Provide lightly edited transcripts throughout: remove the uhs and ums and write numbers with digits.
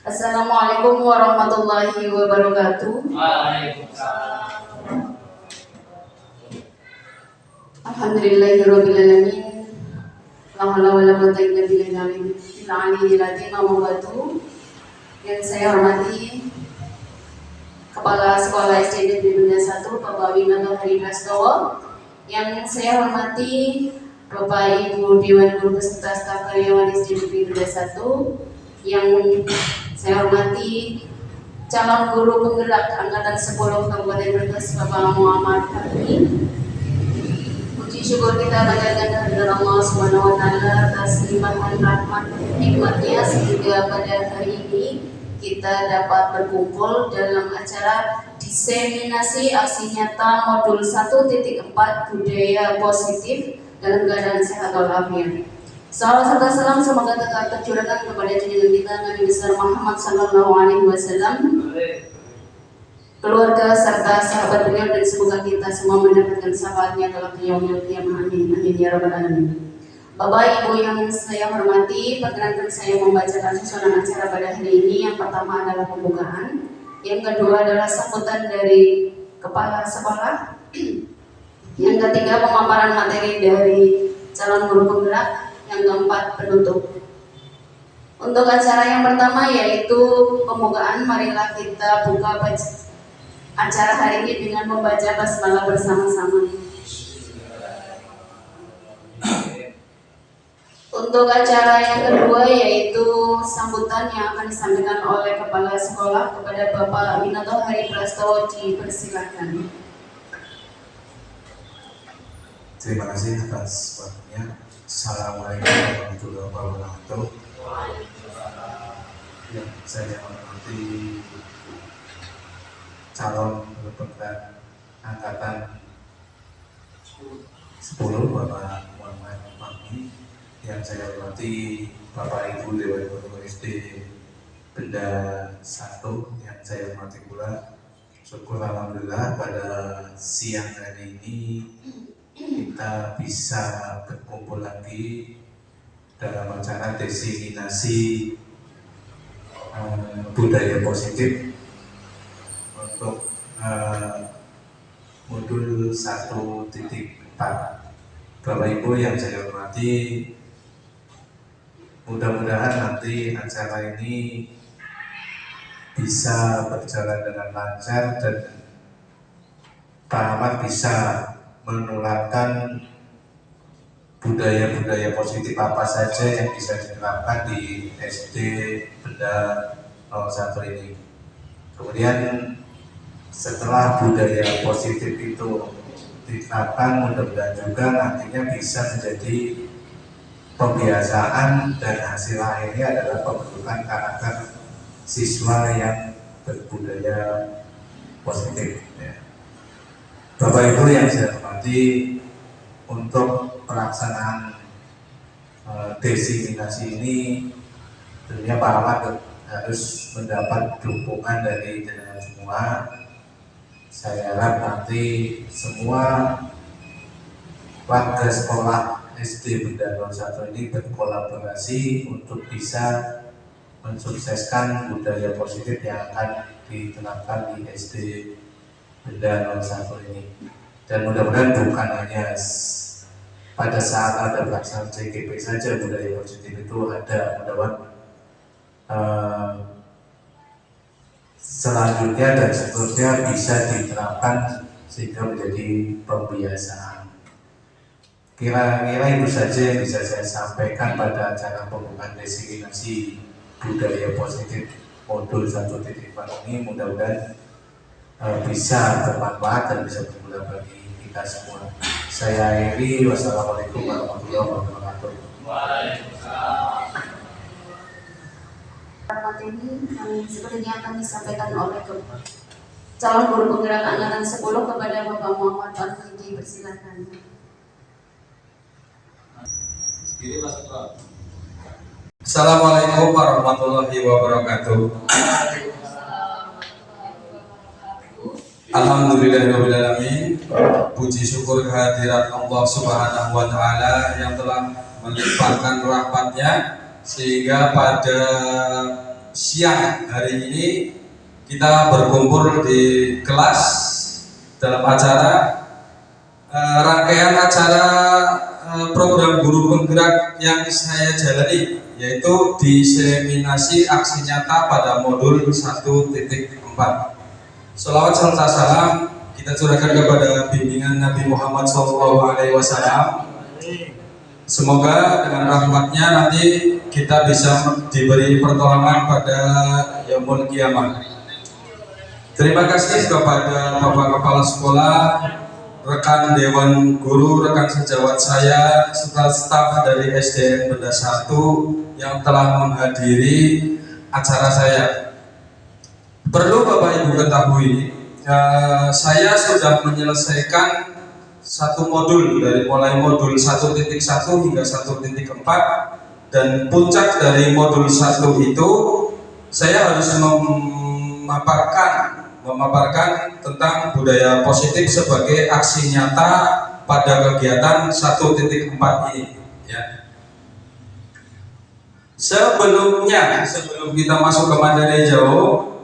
Assalamualaikum warahmatullahi wabarakatuh. Waalaikumsalam. Alhamdulillahirabbil alamin. La haula wala quwwata illa billahil aliyyil azim. Yang saya hormati Kepala Sekolah SD Negeri Benda 1 Bapak Winanto Hari Prastowo. Yang saya hormati Bapak Ibu Dewan Guru beserta staf karyawan SD Negeri Benda 1. Yang saya hormati calon guru penggerak angkatan 10 Kabupaten Brebes Bapak Muhammad Fahmi. Puji syukur kita panjatkan kehadirat Allah Subhanahu wa taala atas limpahan rahmat nikmatnya sehingga pada hari ini kita dapat berkumpul dalam acara diseminasi aksi nyata modul 1.4 budaya positif dalam keadaan sehat walafiat. Salam serta salam semoga tetap tercurahkan kepada junjungan kita Nabi besar Muhammad sallallahu alaihi wasallam, keluarga serta sahabat beliau, dan semoga kita semua mendapatkan syafaatnya dalam yaumil qiyamah. Amin amin ya rabbal alamin. Bapak Ibu yang saya hormati, perkenankan saya membacakan susunan acara pada hari ini. Yang pertama adalah pembukaan, yang kedua adalah sambutan dari kepala sekolah, yang ketiga pemaparan materi dari calon guru penggerak, yang keempat penutup. Untuk acara yang pertama yaitu pembukaan, marilah kita buka acara hari ini dengan membaca basmalah bersama-sama. Untuk acara yang kedua yaitu sambutan yang akan disampaikan oleh Kepala Sekolah kepada Bapak Winanto Hari Prastowo, dipersilakan. Terima kasih atas waktunya. Assalamualaikum warahmatullahi wabarakatuh. Yang saya hormati calon penggerak angkatan 10 Bapak Muhammad Fahmi, yang saya hormati Bapak Ibu Dewan Guru SD Benda 1, yang saya hormati pula. Syukur alhamdulillah pada siang hari ini kita bisa berkumpul lagi dalam acara diseminasi budaya positif untuk modul 1.4. Bapak Ibu yang saya hormati, mudah-mudahan nanti acara ini bisa berjalan dengan lancar dan Pak Ahmad bisa menularkan budaya-budaya positif apa saja yang bisa diterapkan di SD Benda 01 ini. Kemudian setelah budaya positif itu diterapkan, mudah-mudahan juga nantinya bisa menjadi pembiasaan dan hasil akhirnya adalah pembentukan karakter siswa yang berbudaya positif. Bapak Ibu yang saya hormati, untuk pelaksanaan diseminasi ini tentunya Pak Ahmad harus mendapat dukungan dari jenengan semua. Saya harap nanti semua warga sekolah SD Benda 01 ini berkolaborasi untuk bisa mensukseskan budaya positif yang akan diterapkan di SD Benda 01 ini. Dan mudah-mudahan bukan hanya pada saat ada pelaksanaan CGP saja budaya positif itu ada, mudah-mudahan selanjutnya dan seterusnya bisa diterapkan sehingga menjadi pembiasaan. Kira-kira itu saja yang bisa saya sampaikan pada acara pembukaan diseminasi budaya positif modul 1.4 ini. Mudah-mudahan bisa bermanfaat dan bisa berguna bagi kita semua. Saya akhiri, wassalamualaikum warahmatullahi wabarakatuh. Waalaikumsalam. Materi yang sepertinya akan disampaikan oleh calon guru penggerak angkatan 10 kepada Bapak Muhammad Fahmi, dipersilakan. Assalamualaikum warahmatullahi wabarakatuh. Alhamdulillahirrahmanirrahim. Puji syukur kehadirat Allah Subhanahu wa Ta'ala yang telah melimpahkan rahmatnya sehingga pada siang hari ini kita berkumpul di kelas dalam acara rangkaian acara program guru penggerak yang saya jalani, yaitu diseminasi aksi nyata pada modul 1.4. Sholawat serta salam kita curahkan kepada bimbingan Nabi Muhammad SAW. Semoga dengan rahmatnya nanti kita bisa diberi pertolongan pada yaumul kiamat. Terima kasih kepada Bapak Kepala Sekolah, rekan Dewan Guru, rekan sejawat saya, serta staf dari SDN Benda 1 yang telah menghadiri acara saya. Perlu Bapak Ibu ketahui, saya sudah menyelesaikan satu modul dari mulai modul 1.1 hingga 1.4, dan puncak dari modul 1 itu saya harus memaparkan tentang budaya positif sebagai aksi nyata pada kegiatan 1.4 ini ya. Sebelum kita masuk ke materi jauh,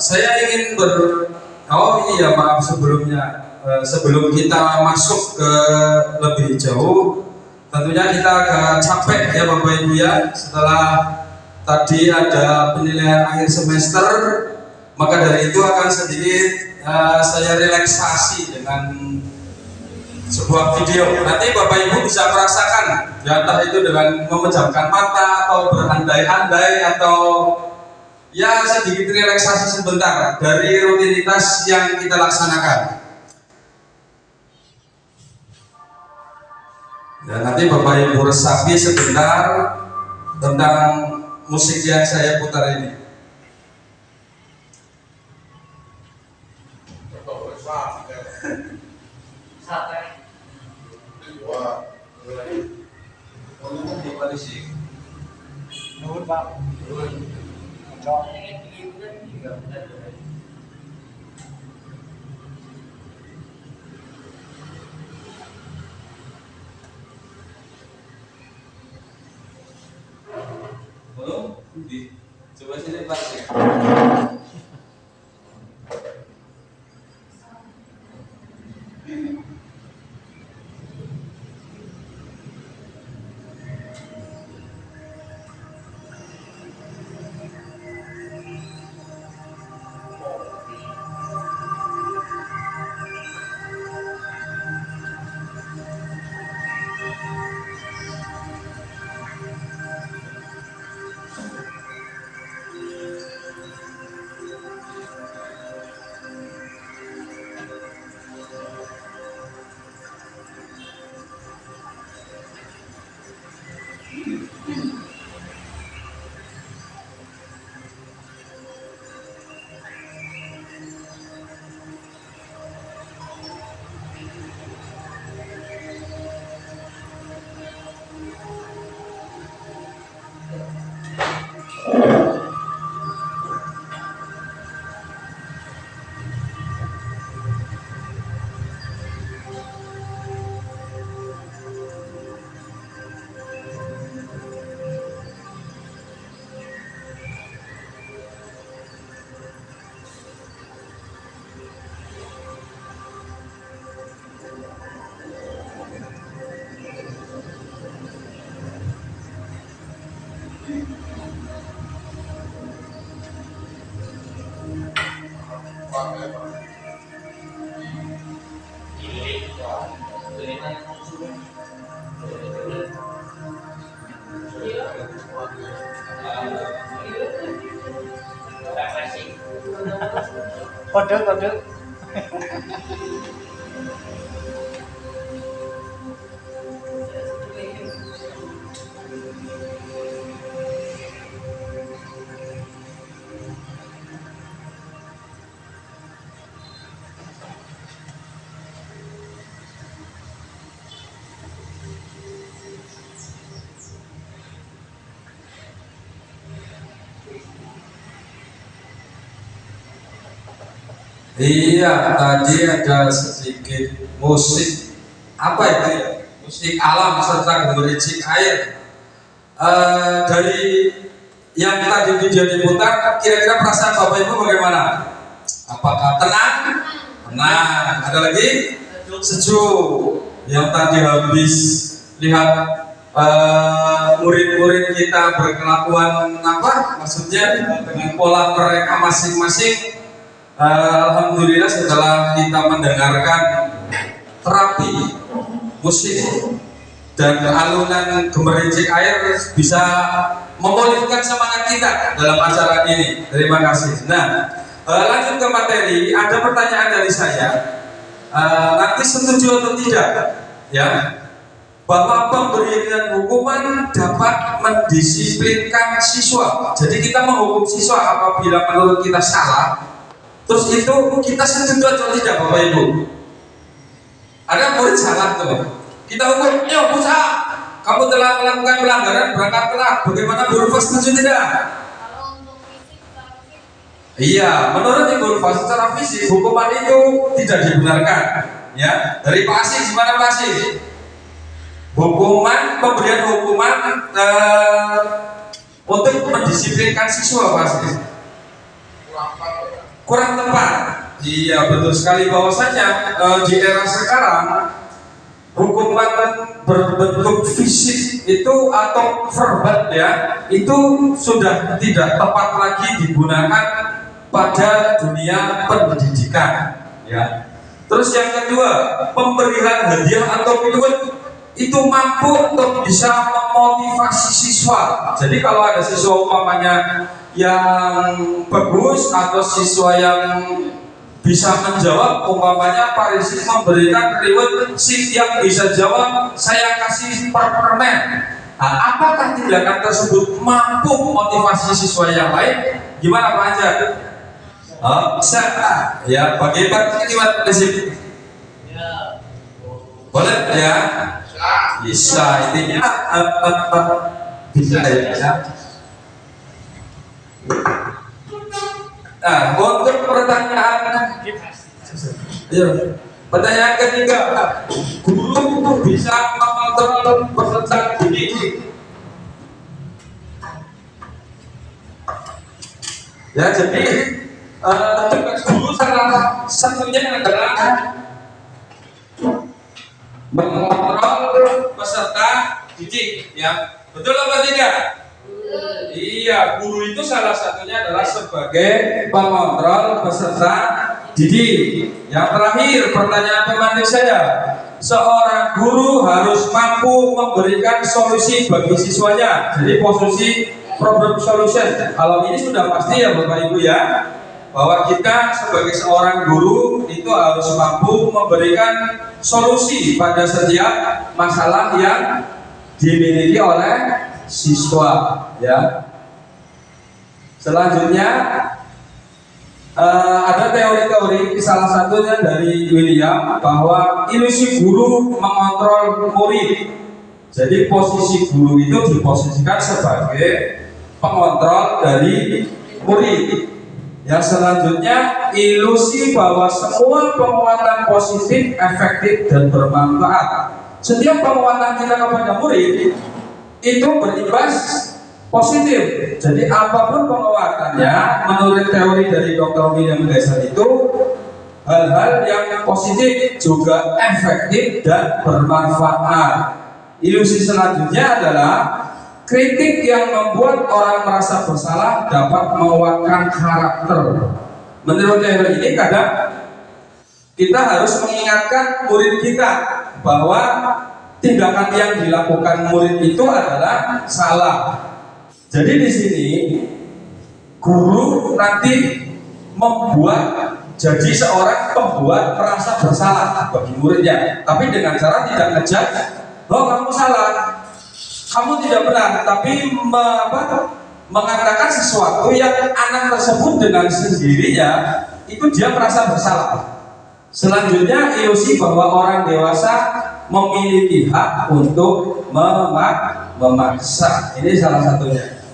saya ingin sebelum kita masuk ke lebih jauh, tentunya kita agak capek ya Bapak Ibu ya. Setelah tadi ada penilaian akhir semester, maka dari itu akan sedikit saya relaksasi dengan sebuah video. Nanti Bapak Ibu bisa merasakan, ya, entah itu dengan memejamkan mata atau berandai-andai atau ya sedikit relaksasi sebentar dari rutinitas yang kita laksanakan. Dan nanti Bapak Ibu resapi sebentar tentang musik yang saya putar ini. Coba sini Pak. Kode. Iya, tadi ada sedikit musik apa itu ya? Musik alam serta gemericik air dari yang tadi video diputar, kira-kira perasaan Bapak Ibu bagaimana? Apakah tenang? Tenang. Ada lagi? Sejuk. Yang tadi habis lihat murid-murid kita berkelakuan apa? Maksudnya dengan pola mereka masing-masing. Alhamdulillah setelah kita mendengarkan terapi musik dan alunan gemericik air bisa memulihkan semangat kita dalam acara ini. Terima kasih. Nah, lanjut ke materi. Ada pertanyaan dari saya. Nanti setuju atau tidak? Ya, bahwa pemberian hukuman dapat mendisiplinkan siswa. Jadi kita menghukum siswa apabila menurut kita salah. Terus itu kita setuju atau tidak, Bapak Ibu? Ada murid salah tuh. Kita hukum, yo bocah, kamu telah melakukan pelanggaran, berangkat telat. Bagaimana Bu Ulfa, setuju tidak? Kalau untuk fisik, secara fisik. Iya, menurut Ibu Ulfa secara fisik hukuman itu tidak dibenarkan. Ya, dari Pak Asih, gimana Pak Asih? Hukuman, pemberian hukuman untuk mendisiplinkan siswa Pak Asih. Kurang tepat. Iya, betul sekali bahwasanya di era sekarang hukuman berbentuk fisik itu atau verbal ya, itu sudah tidak tepat lagi digunakan pada dunia pendidikan ya. Terus yang kedua, pemberian hadiah atau reward itu mampu untuk bisa memotivasi siswa. Jadi kalau ada siswa umpamanya yang bagus atau siswa yang bisa menjawab, umpamanya Pak Rizky memberikan reward yang bisa jawab, saya kasih permen. Nah, apakah tindakan tersebut mampu motivasi siswa yang lain? Gimana Pak Anjar? Bisa ya, bagaimana Pak Rizky? Boleh ya? Bisa, intinya bisa ya. Nah, untuk pertanyaan, ya, pertanyaan ketiga, guru bisa mengontrol peserta didik. Ya, jadi tugas guru salah satunya adalah mengontrol peserta didik. Ya, betul apa tidak? Iya, guru itu salah satunya adalah sebagai pengontrol peserta didik. Yang terakhir, pertanyaan pemanik saya, seorang guru harus mampu memberikan solusi bagi siswanya. Jadi posisi problem solution. Kalau ini sudah pasti ya Bapak Ibu ya, bahwa kita sebagai seorang guru itu harus mampu memberikan solusi pada setiap masalah yang dimiliki oleh siswa ya. Selanjutnya ada teori-teori, salah satunya dari William, bahwa ilusi guru mengontrol murid. Jadi posisi guru itu diposisikan sebagai pengontrol dari murid. Yang selanjutnya, ilusi bahwa semua penguatan positif, efektif dan bermanfaat. Setiap penguatan kita kepada murid itu berimbas positif. Jadi apapun penguatannya, menurut teori dari Dr. William Glasser itu hal-hal yang positif juga efektif dan bermanfaat. Ilusi selanjutnya adalah kritik yang membuat orang merasa bersalah dapat menguatkan karakter. Menurut teori ini kadang kita harus mengingatkan murid kita bahwa tindakan yang dilakukan murid itu adalah salah. Jadi di sini guru nanti membuat jadi seorang pembuat merasa bersalah bagi muridnya, tapi dengan cara tidak ngejat, "Oh, kamu salah, kamu tidak benar," tapi mengatakan sesuatu yang anak tersebut dengan sendirinya itu dia merasa bersalah. Selanjutnya, ilusi bahwa orang dewasa memiliki hak untuk memaksa. Ini salah satunya.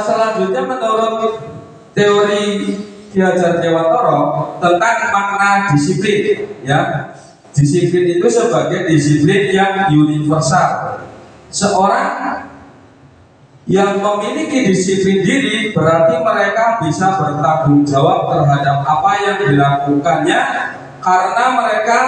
Selanjutnya, menurut teori Ki Hajar Dewantara tentang makna disiplin, ya, disiplin itu sebagai disiplin yang universal. Seorang yang memiliki disiplin diri berarti mereka bisa bertanggung jawab terhadap apa yang dilakukannya karena mereka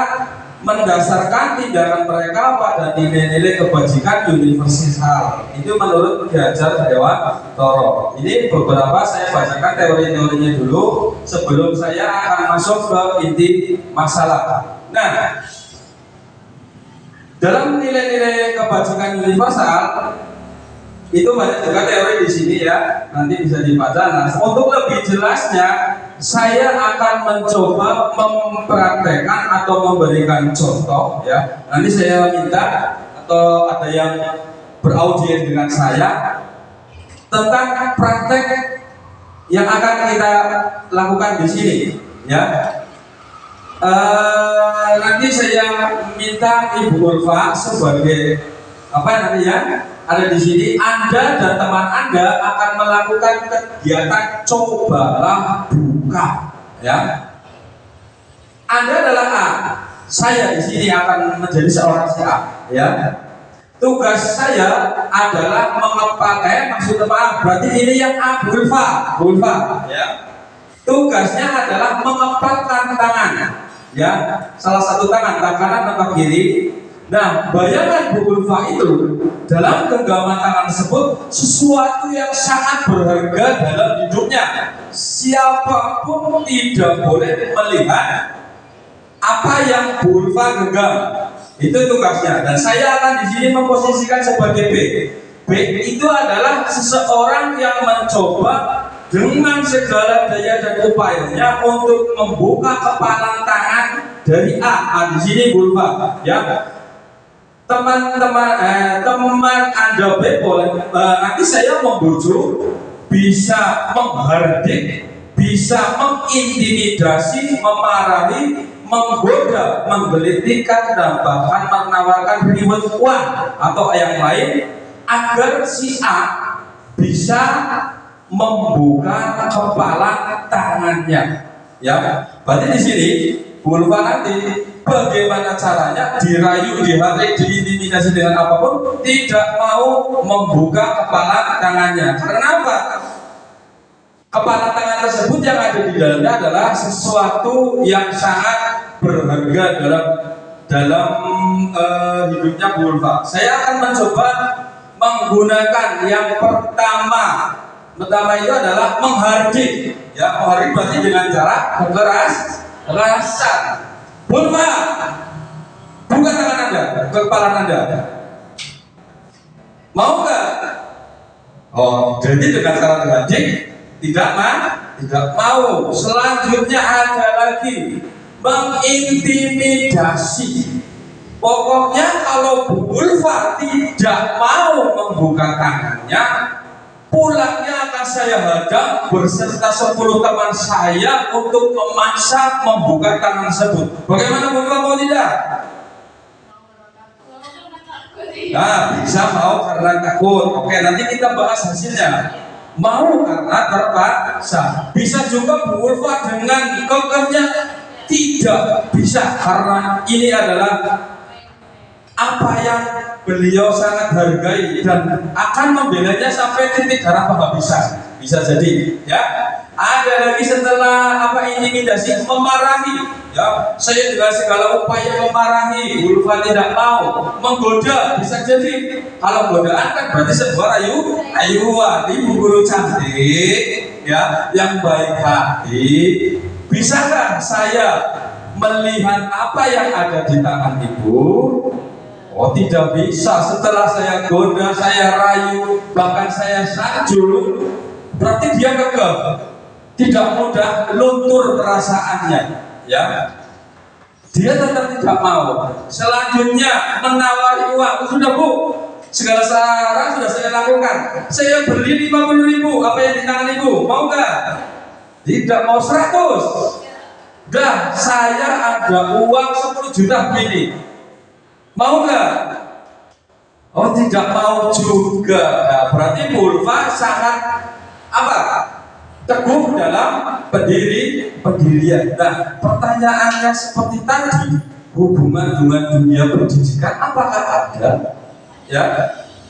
mendasarkan tindakan mereka pada nilai-nilai kebajikan universal. Itu menurut Ki Hajar Dewantoro. Ini beberapa saya bacakan teori-teorinya dulu sebelum saya akan masuk ke inti masalah. Nah, dalam nilai-nilai kebajikan universal itu banyak juga teori di sini ya, nanti bisa dibaca. Nah, untuk lebih jelasnya saya akan mencoba mempraktekkan atau memberikan contoh ya. Nanti saya minta atau ada yang beraudiens dengan saya tentang praktek yang akan kita lakukan di sini ya. Nanti saya minta Ibu Ulfa sebagai apa namanya ada di sini. Anda dan teman Anda akan melakukan kegiatan cobalah buka ya. Anda adalah A, saya di sini akan menjadi seorang si A ya. Tugas saya adalah maksudnya apa? Berarti ini yang A, Ulfa ya. Tugasnya adalah mengepalkan tangan ya, salah satu tangan kanan atau kiri. Nah, bayangan Bu Ulfa itu dalam genggaman tangan tersebut sesuatu yang sangat berharga dalam hidupnya. Siapapun tidak boleh melihat apa yang Bu Ulfa genggam. Itu tugasnya. Dan saya akan di sini memposisikan sebagai B. B itu adalah seseorang yang mencoba dengan segala daya dan upayanya untuk membuka kepalan tangan dari A. Di sini Bu Ulfa ya. Teman-teman Anda boleh nanti saya membujuk, bisa menghardik, bisa mengintimidasi, memarahi, menggoda, menggelitikkan dan bahkan menawarkan reward uang atau yang lain agar si A bisa membuka kepala tangannya ya. Berarti di sini Bu Ulfa nanti bagaimana caranya dirayu, dihati, diintimidasi dengan apapun tidak mau membuka kepala tangannya. Kenapa? Kepala tangan tersebut yang ada di dalamnya adalah sesuatu yang sangat berharga dalam hidupnya Bu Ulfa. Saya akan mencoba menggunakan yang pertama itu adalah menghardik ya. Menghardik berarti dengan cara kekerasan. Bu Ulfa, buka tangan Anda, buka kepala Anda. Mau nggak? Oh, jadi dengan cara menghardik tidak mau. Selanjutnya ada lagi mengintimidasi. Pokoknya kalau Bu Ulfa tidak mau membuka tangannya, pulangnya akan saya hadang berserta 10 teman saya untuk memaksa membuka tangan tersebut. Bagaimana Bu Ulfa, mau tidak? Nah, bisa mau karena takut. Oke, nanti kita bahas hasilnya. Mau karena terpaksa. Bisa juga Bu Ulfa dengan kekehnya tidak bisa karena ini adalah apa yang beliau sangat hargai dan akan membelanya sampai titik darah penghabisan. Bisa jadi ya. Ada lagi setelah intimidasi, memarahi ya. Saya dengan segala upaya memarahi, Bu Ulfa tidak mau. Menggoda bisa jadi. Kalau godaan kan berarti sebuah ayuan ibu guru cantik ya, yang baik hati. Bisakah saya melihat apa yang ada di tangan ibu? Oh, tidak bisa. Setelah saya goda, saya rayu, bahkan saya sanjung, berarti dia kekeh, tidak mudah luntur perasaannya ya. Dia tetap tidak mau. Selanjutnya menawari uang. Sudah Bu, segala saran sudah saya lakukan. Saya beli 50.000. Apa yang di tangan ibu? Mau nggak? Tidak mau. 100. Dah, saya ada uang 10 juta begini. Mau nggak? Oh, tidak mau juga. Nah, berarti Bu Ulfa sangat teguh dalam pendirian. Nah, pertanyaannya seperti tadi, hubungan dengan dunia pendidikan apakah ada? Ya,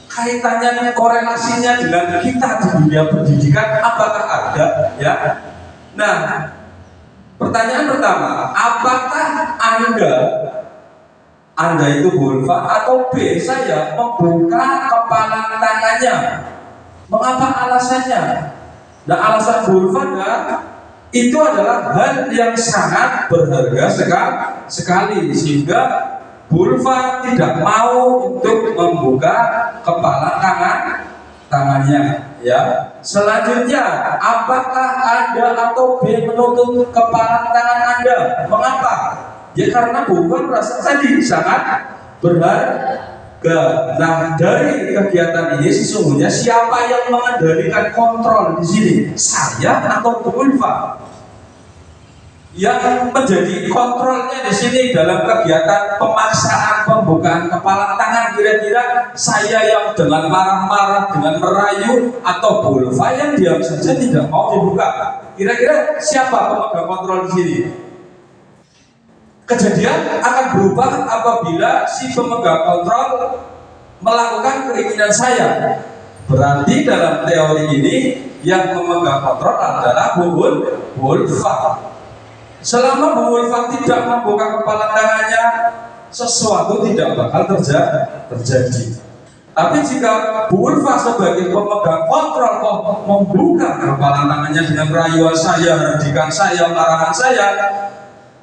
kaitannya korelasinya dengan kita di dunia pendidikan apakah ada? Ya. Nah, pertanyaan pertama, apakah Anda itu Bulfa atau B saya membuka kepala tangannya? Mengapa alasannya? Nah, alasan Bulfa itu adalah hal yang sangat berharga sekali sehingga Bulfa tidak mau untuk membuka kepala tangannya. Ya. Selanjutnya, apakah Anda atau B menutup kepala tangan Anda? Mengapa? Ya karena Bulfa merasa tadi sangat berharga. Nah, dari kegiatan ini sesungguhnya siapa yang mengendalikan kontrol di sini? Saya atau Bulfa? Yang menjadi kontrolnya di sini dalam kegiatan pemaksaan pembukaan kepala tangan, kira-kira saya yang dengan marah-marah, dengan merayu, atau Bulfa yang diam saja tidak mau dibuka? Kira-kira siapa pemegang kontrol di sini? Kejadian akan berubah apabila si pemegang kontrol melakukan keinginan saya. Berarti dalam teori ini yang memegang kontrol adalah Bulfa. Selama Bulfa tidak membuka kepala tangannya, sesuatu tidak bakal terjadi. Tapi jika Bulfa sebagai pemegang kontrol kok membuka kepala tangannya dengan rayuan saya, hardikan saya, marahan saya,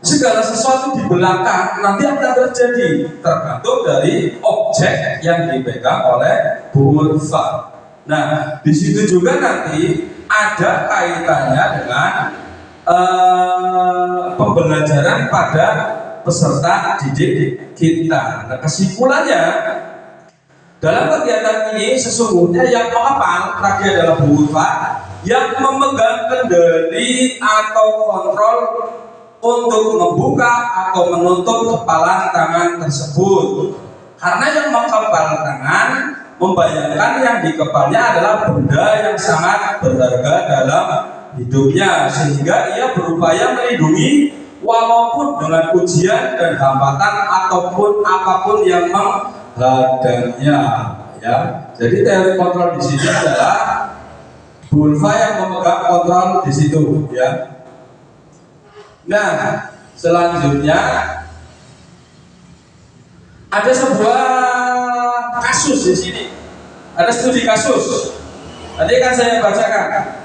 segala sesuatu di belakang nanti akan terjadi tergantung dari objek yang dipegang oleh Bulfa. Nah, di situ juga nanti ada kaitannya dengan pembelajaran pada peserta didik kita. Nah, kesimpulannya dalam kegiatan ini sesungguhnya yang menghafal tadi adalah Bulfa, yang memegang kendali atau kontrol untuk membuka atau menutup kepala tangan tersebut. Karena yang mengepal tangan membayangkan yang di kepalanya adalah benda yang sangat berharga dalam hidupnya, sehingga ia berupaya melindungi walaupun dengan ujian dan hambatan ataupun apapun yang menghadangnya. Ya, jadi teori kontrol di sini adalah Bulfa yang memegang kontrol di situ. Ya. Nah, selanjutnya ada sebuah kasus di sini. Ada studi kasus. Tadi kan saya bacakan.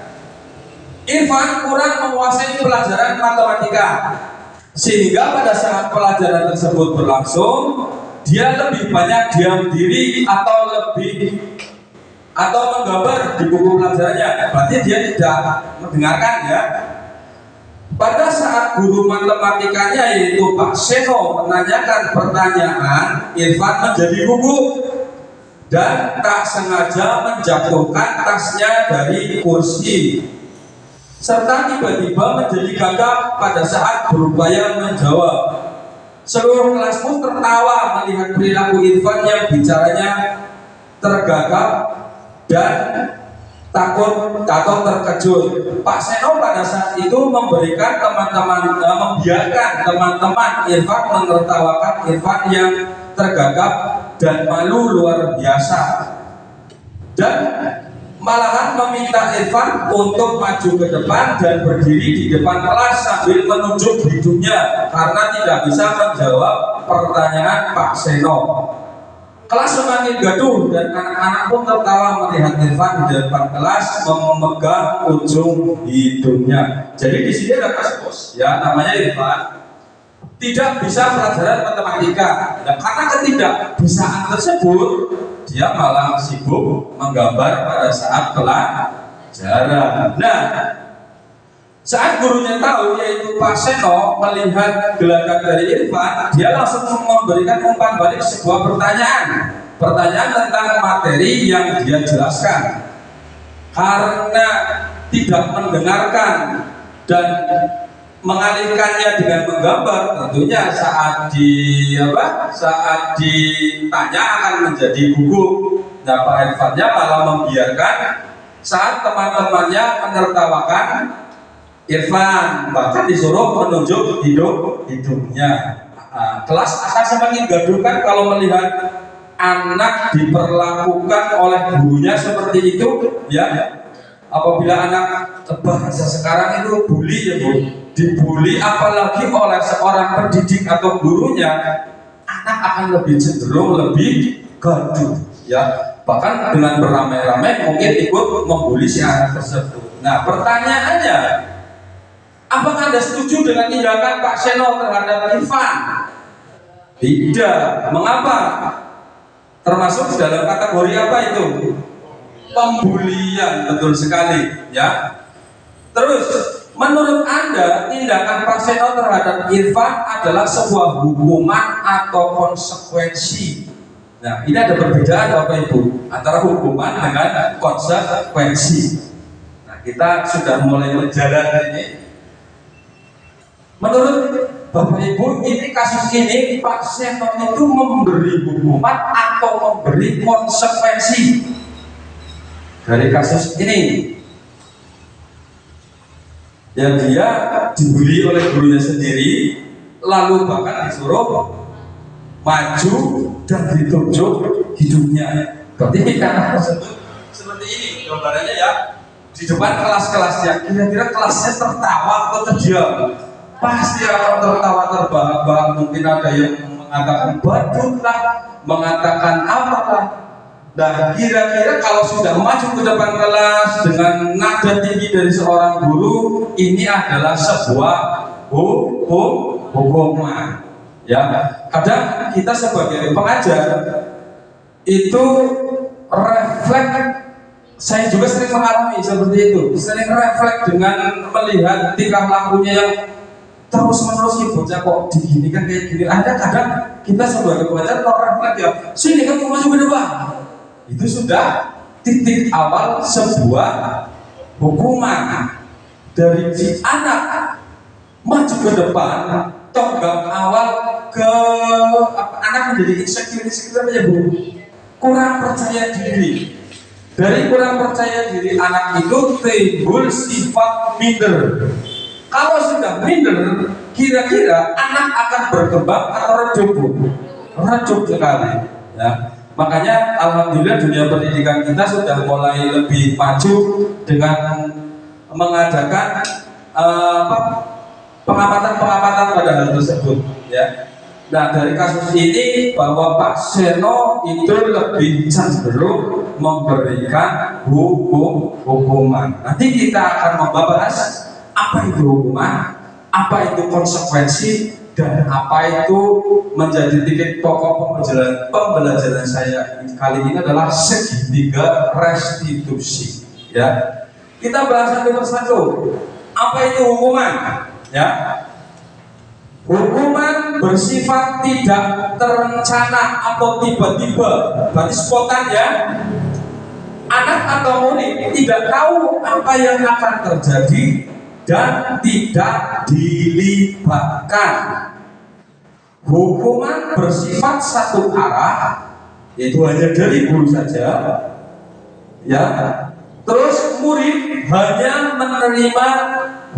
Irfan kurang menguasai pelajaran matematika, sehingga pada saat pelajaran tersebut berlangsung, dia lebih banyak diam diri atau menggambar di buku pelajarannya. Berarti dia tidak mendengarkan, ya. Pada saat guru matematikanya yaitu Pak Seno menanyakan pertanyaan, Irfan menjadi gugup dan tak sengaja menjatuhkan tasnya dari kursi, serta tiba-tiba menjadi gagap pada saat berupaya menjawab. Seluruh kelas pun tertawa melihat perilaku Irfan yang bicaranya tergagap dan takut atau terkejut. Pak Seno pada saat itu membiarkan teman-teman Irfan menertawakan Irfan yang tergagap dan malu luar biasa, dan malahan meminta Irfan untuk maju ke depan dan berdiri di depan kelas sambil menunjuk hidungnya karena tidak bisa menjawab pertanyaan Pak Seno. Kelas semakin gaduh dan anak-anak pun tertawa melihat Irfan di depan kelas memegang ujung hidungnya. Jadi di sini ada kasus, ya, namanya Irfan tidak bisa pelajaran matematika. Dan karena ketidakbisaan tersebut, dia malah sibuk menggambar pada saat pelajaran. Nah, saat gurunya tahu, yaitu Pak Seno, melihat gelagat dari Irfan, dia langsung memberikan umpan balik sebuah pertanyaan tentang materi yang dia jelaskan. Karena tidak mendengarkan dan mengalihkannya dengan menggambar, tentunya saat ditanya akan menjadi gugup. Nah, Pak Irfannya malah membiarkan saat teman-temannya menertawakan Irfan, bahkan disuruh menunjuk hidungnya. Kelas akan semakin gaduh kan kalau melihat anak diperlakukan oleh gurunya seperti itu, ya. Apabila anak bahasa sekarang itu bully ya Bu, dibully apalagi oleh seorang pendidik atau gurunya, anak akan lebih cenderung lebih gaduh, ya. Bahkan dengan beramai-ramai mungkin ikut membuli si anak tersebut. Nah, pertanyaannya, apakah Anda setuju dengan tindakan Pak Seno terhadap Irfan? Tidak. Mengapa? Termasuk dalam kategori apa itu? Pembulian, betul sekali, ya. Terus, menurut Anda tindakan Pak Seno terhadap Irfan adalah sebuah hukuman atau konsekuensi? Nah, ini ada perbedaan Bapak Ibu antara hukuman dengan konsekuensi. Nah, kita sudah mulai berjalan ini. Menurut Bapak Ibu, ini kasus ini Pak Seno itu memberi hukuman atau memberi konsekuensi dari kasus ini? Yang dia dibully oleh gurunya sendiri, lalu bahkan disuruh maju dan ditunjuk hidupnya. Berarti karena tersebut seperti ini gambarannya ya, di depan kelas-kelasnya, kira-kira kelasnya tertawa atau terdiam? Pasti akan tertawa terbahak-bahak. Mungkin ada yang mengatakan badut lah, mengatakan apalah. Nah, kira-kira kalau sudah maju ke depan kelas dengan nada tinggi dari seorang guru, ini adalah sebuah hukuman. Ya, kadang kita sebagai pengajar itu refleks, saya juga sering mengalami seperti itu, sering refleks dengan melihat tingkah lakunya yang terus menerus bocah kok diginikan kayak gini. Ada kadang kita sebagai pengajar refleks ya, sini kamu maju ke depan. Itu sudah titik awal sebuah hukuman dari si anak maju ke depan. Tonggak awal ke anak menjadi insecure apa ya Bu? Kurang percaya diri. Dari kurang percaya diri anak itu timbul sifat minder. Kalau sudah minder, kira-kira anak akan berkembang atau redup Bu? Redup sekali. Ya. Makanya alhamdulillah dunia pendidikan kita sudah mulai lebih maju dengan mengadakan pengamatan pada hal tersebut, ya. Nah, dari kasus ini bahwa Pak Seno itu lebih cenderung memberikan hukuman. Nanti kita akan membahas apa itu hukuman, apa itu konsekuensi, dan apa itu menjadi titik pokok pembelajaran saya kali ini adalah segitiga restitusi, ya. Kita bahas satu persatu. Apa itu hukuman? Ya, hukuman bersifat tidak terencana atau tiba-tiba, berarti spontan ya. Anak atau murid tidak tahu apa yang akan terjadi dan tidak dilibatkan. Hukuman bersifat satu arah, yaitu hanya dari guru saja, ya. Terus murid hanya menerima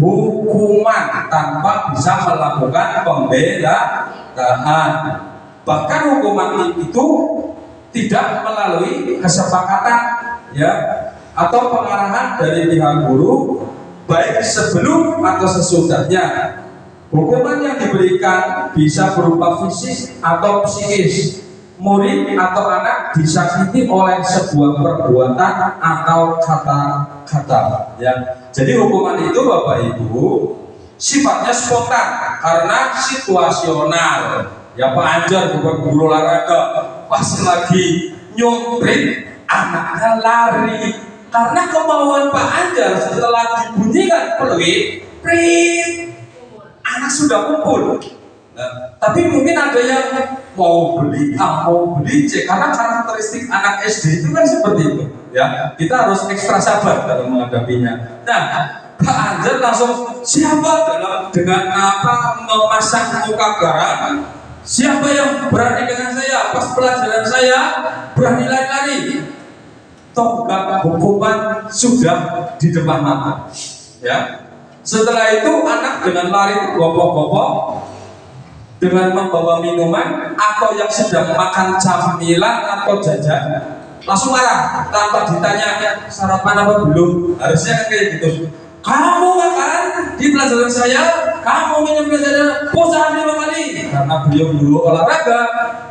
hukuman tanpa bisa melakukan pembelaan. Bahkan hukuman itu tidak melalui kesepakatan, ya, atau pengarahan dari pihak guru, baik sebelum atau sesudahnya. Hukuman yang diberikan bisa berupa fisik atau psikis. Murid atau anak disakiti oleh sebuah perbuatan atau kata-kata, ya. Jadi hukuman itu Bapak Ibu sifatnya spontan karena situasional. Ya, Pak Anjar bukan guru olahraga, pas lagi nyoprit anaknya lari karena kemauan Pak Anjar. Setelah dibunyikan peluit, prit, anak sudah kumpul. Nah, tapi mungkin ada yang mau beli A, mau beli C, karena karakteristik anak SD itu kan seperti itu, ya. Kita harus ekstra sabar dalam menghadapinya. Nah, Pak Anjar langsung siapa dengan memasang muka garang, siapa yang berani dengan saya pas pelajaran saya, berani lari-lari. Tonggak hukuman sudah di depan mata, ya. Setelah itu anak dengan lari gopok-gopok dengan membawa minuman atau yang sedang makan camilan atau jajan langsung marah tanpa ditanya sarapan apa belum. Harusnya kan kayak gitu. Kamu makan di pelajaran saya, kamu minum pelajaran bosan 5 kali. Karena beliau dulu olahraga,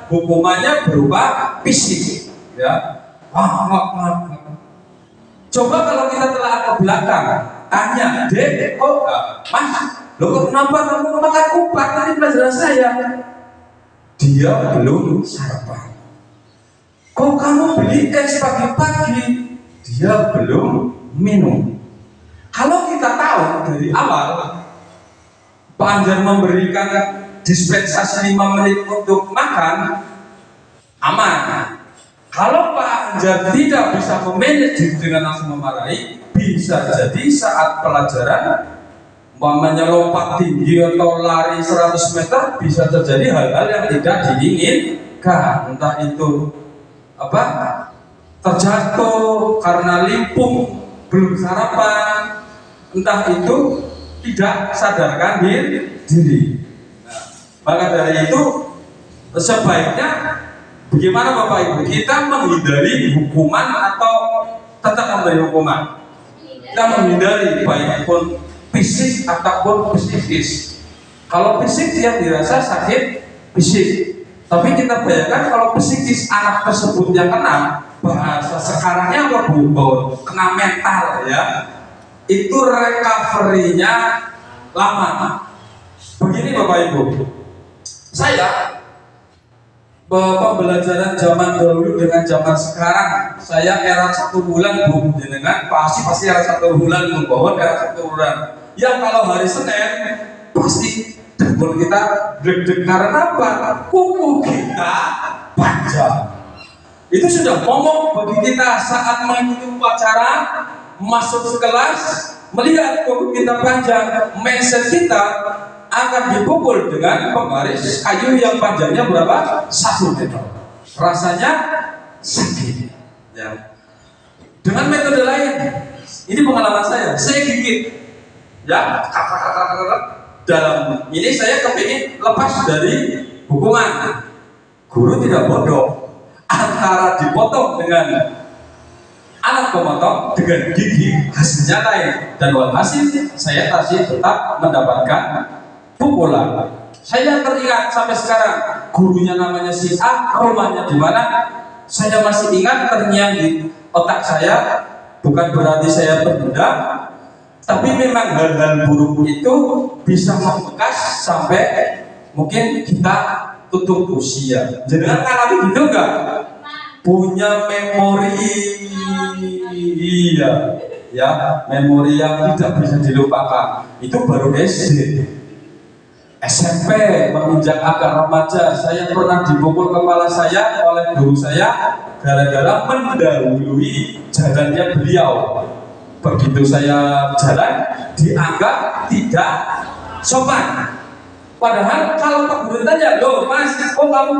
hukumannya berupa fisik. Ya, coba kalau kita telah ke belakang, tanya, Dek, Mas, loh kenapa kamu makan kupat tadi pelajaran saya? Dia belum sarapan. Kok kamu beli es pagi-pagi? Dia belum minum. Kalau kita tahu dari awal Pak Anjar memberikan dispensasi 5 menit untuk makan, aman. Kalau Pak Anjar tidak bisa memanage dengan langsung memarahi, bisa jadi saat pelajaran umpamanya lompat tinggi atau lari 100 meter bisa terjadi hal-hal yang tidak diinginkan. Entah itu terjatuh karena limpung belum sarapan, entah itu tidak sadarkan diri. Nah, maka dari itu sebaiknya bagaimana Bapak Ibu kita menghindari hukuman atau tetap memberi hukuman? Kita menghindari baik pun fisik ataupun psikis. Kalau fisik dia dirasa sakit fisik, tapi kita bayangkan kalau psikis anak tersebut yang kena, bahasa sekarangnya apa Bu? Kena mental ya. Itu recovery-nya lama. Begini Bapak Ibu, saya pembelajaran zaman dahulu dengan zaman sekarang, saya era 1 bulan Bu, dengan pasti era 1 bulan membawa era 1 bulan. Yang kalau hari Senin pasti dengkul kita deg-deg karena apa? Kuku kita panjang. Itu sudah momok bagi kita saat mengikuti upacara, masuk ke kelas, melihat kuku kita panjang, mindset kita akan dipukul dengan pembaris kayu yang panjangnya berapa? 1 meter. Rasanya sakit. Ya. Dengan metode lain, ini pengalaman saya gigit, ya, dalam ini saya kepingin lepas dari hukuman. Guru tidak bodoh, antara dipotong dengan alat pemotong dengan gigi hasilnya lain, dan walhasil saya masih tetap mendapatkan pukulan. Saya teringat sampai sekarang gurunya namanya si A, rumahnya di mana saya masih ingat, terngiang di otak saya. Bukan berarti saya berdendam, tapi memang hal-hal buruk itu bisa membekas sampai mungkin kita tutup usia. Jangan alami gitu enggak? Punya memori, iya, ya, memori yang tidak bisa dilupakan. Itu baru SD, SMP, menginjak agak remaja. Saya pernah dipukul kepala saya oleh guru saya gara-gara mendahului jalannya beliau. Begitu saya jalan, dianggap tidak sopan. Padahal kalau Pak Guru tanya, loh Mas, kok kamu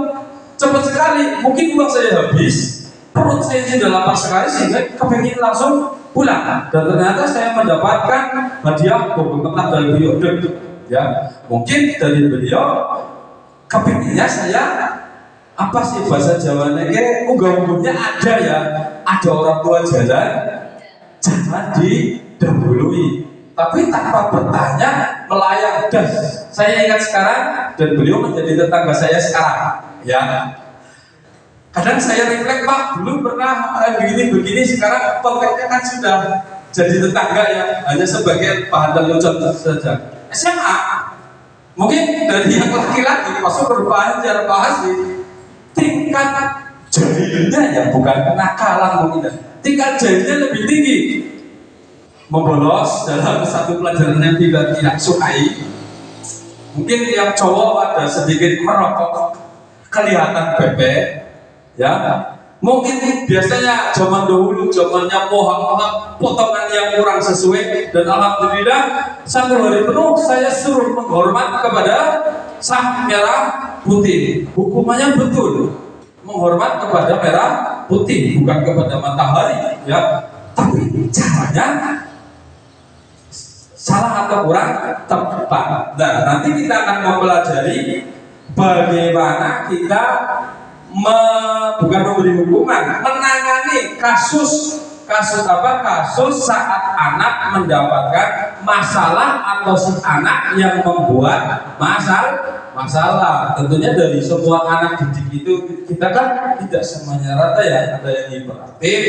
cepat sekali, mungkin uang saya habis, perut saya sudah lapar sekali sehingga kepingin langsung pulang. Dan ternyata saya mendapatkan hadiah bubur ketat dari beliau. Ya, mungkin dari beliau kepinginnya saya apa sih bahasa Jawanya ke unggah-unggahnya ada ya, ada orang tua jalan, jangan didahului. Tapi tanpa bertanya melayang das. Saya ingat sekarang, dan beliau menjadi tetangga saya sekarang. Ya, kadang saya refleks, Pak, belum pernah begini-begini, sekarang konteksnya kan sudah jadi tetangga ya, hanya sebagai bahan lelucon saja. SMA, mungkin dari yang laki-laki masuk ke bahan cara bahas tingkat jahilnya ya, bukan kenakalan mungkin, tingkat jahilnya lebih tinggi. Membolos dalam satu pelajaran yang tidak sukai. Mungkin yang cowok ada sedikit merokok, kelihatan bebek, ya. Mungkin biasanya zaman dahulu zamannya pohon potongan yang kurang sesuai, dan alhamdulillah 1 hari penuh saya suruh menghormat kepada sang merah putih. Hukumannya betul, menghormat kepada merah putih, bukan kepada matahari, ya. Tapi caranya salah atau kurang tepat. Nah, nanti kita akan mempelajari bagaimana kita bukan memberi hukuman, menangani kasus saat anak mendapatkan masalah atau si anak yang membuat masalah. Tentunya dari semua anak didik itu kita kan tidak semuanya rata ya, ada yang hiperaktif,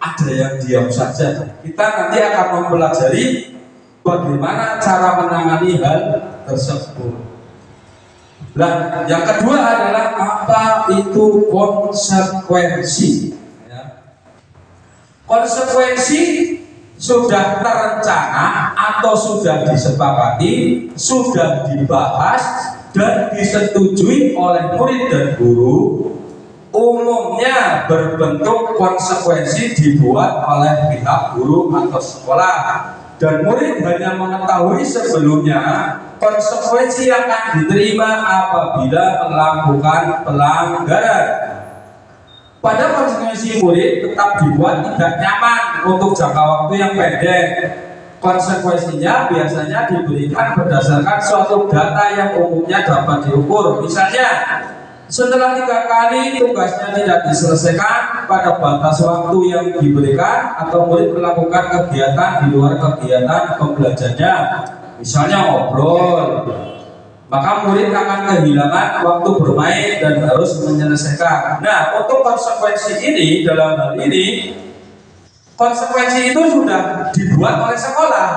ada yang diam saja. Kita nanti akan mempelajari bagaimana cara menangani hal tersebut. Nah, yang kedua adalah apa itu konsekuensi. Konsekuensi sudah terencana atau sudah disepakati, sudah dibahas dan disetujui oleh murid dan guru. Umumnya berbentuk konsekuensi dibuat oleh pihak guru atau sekolah, dan murid hanya mengetahui sebelumnya konsekuensi yang akan diterima apabila melakukan pelanggaran. Pada konsekuensi murid tetap dibuat tidak nyaman untuk jangka waktu yang pendek. Konsekuensinya biasanya diberikan berdasarkan suatu data yang umumnya dapat diukur. Misalnya, setelah 3 kali tugasnya tidak diselesaikan pada batas waktu yang diberikan, atau murid melakukan kegiatan di luar kegiatan pembelajarannya, misalnya ngobrol, maka murid akan kehilangan waktu bermain dan harus menyelesaikan. Nah, untuk konsekuensi ini, dalam hal ini, konsekuensi itu sudah dibuat oleh sekolah.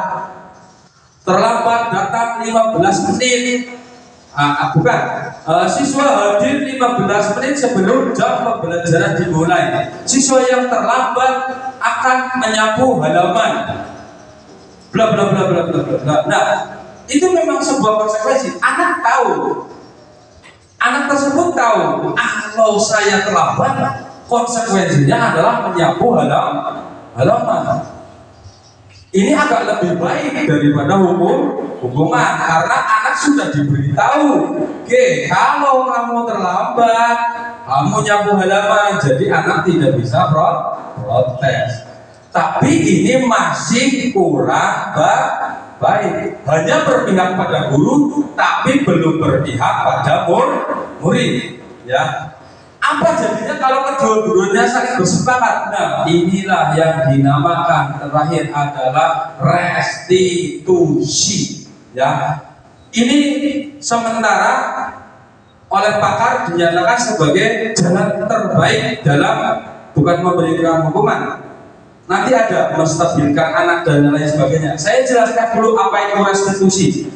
Terlambat datang 15 menit, siswa hadir 15 menit sebelum jam pembelajaran dimulai. Siswa yang terlambat akan menyapu halaman. Bla bla bla bla bla bla. Nah, itu memang sebuah konsekuensi. Anak tersebut tahu, kalau saya terlambat, konsekuensinya adalah menyapu halaman. Ini agak lebih baik daripada hukuman, karena anak sudah diberitahu, kalau kamu terlambat, kamu nyapu halaman, jadi anak tidak bisa protes. Tapi ini masih kurang baik, hanya berpihak pada guru tapi belum berpihak pada murid. Ya, apa jadinya kalau kedua-duanya saling bersepakat? Nah, inilah yang dinamakan terakhir adalah restitusi. Ya, ini sementara oleh pakar dinyatakan sebagai jalan terbaik dalam bukan memberikan hukuman. Nanti ada menstabilkan anak dan lain sebagainya. Saya jelaskan dulu apa itu restitusi.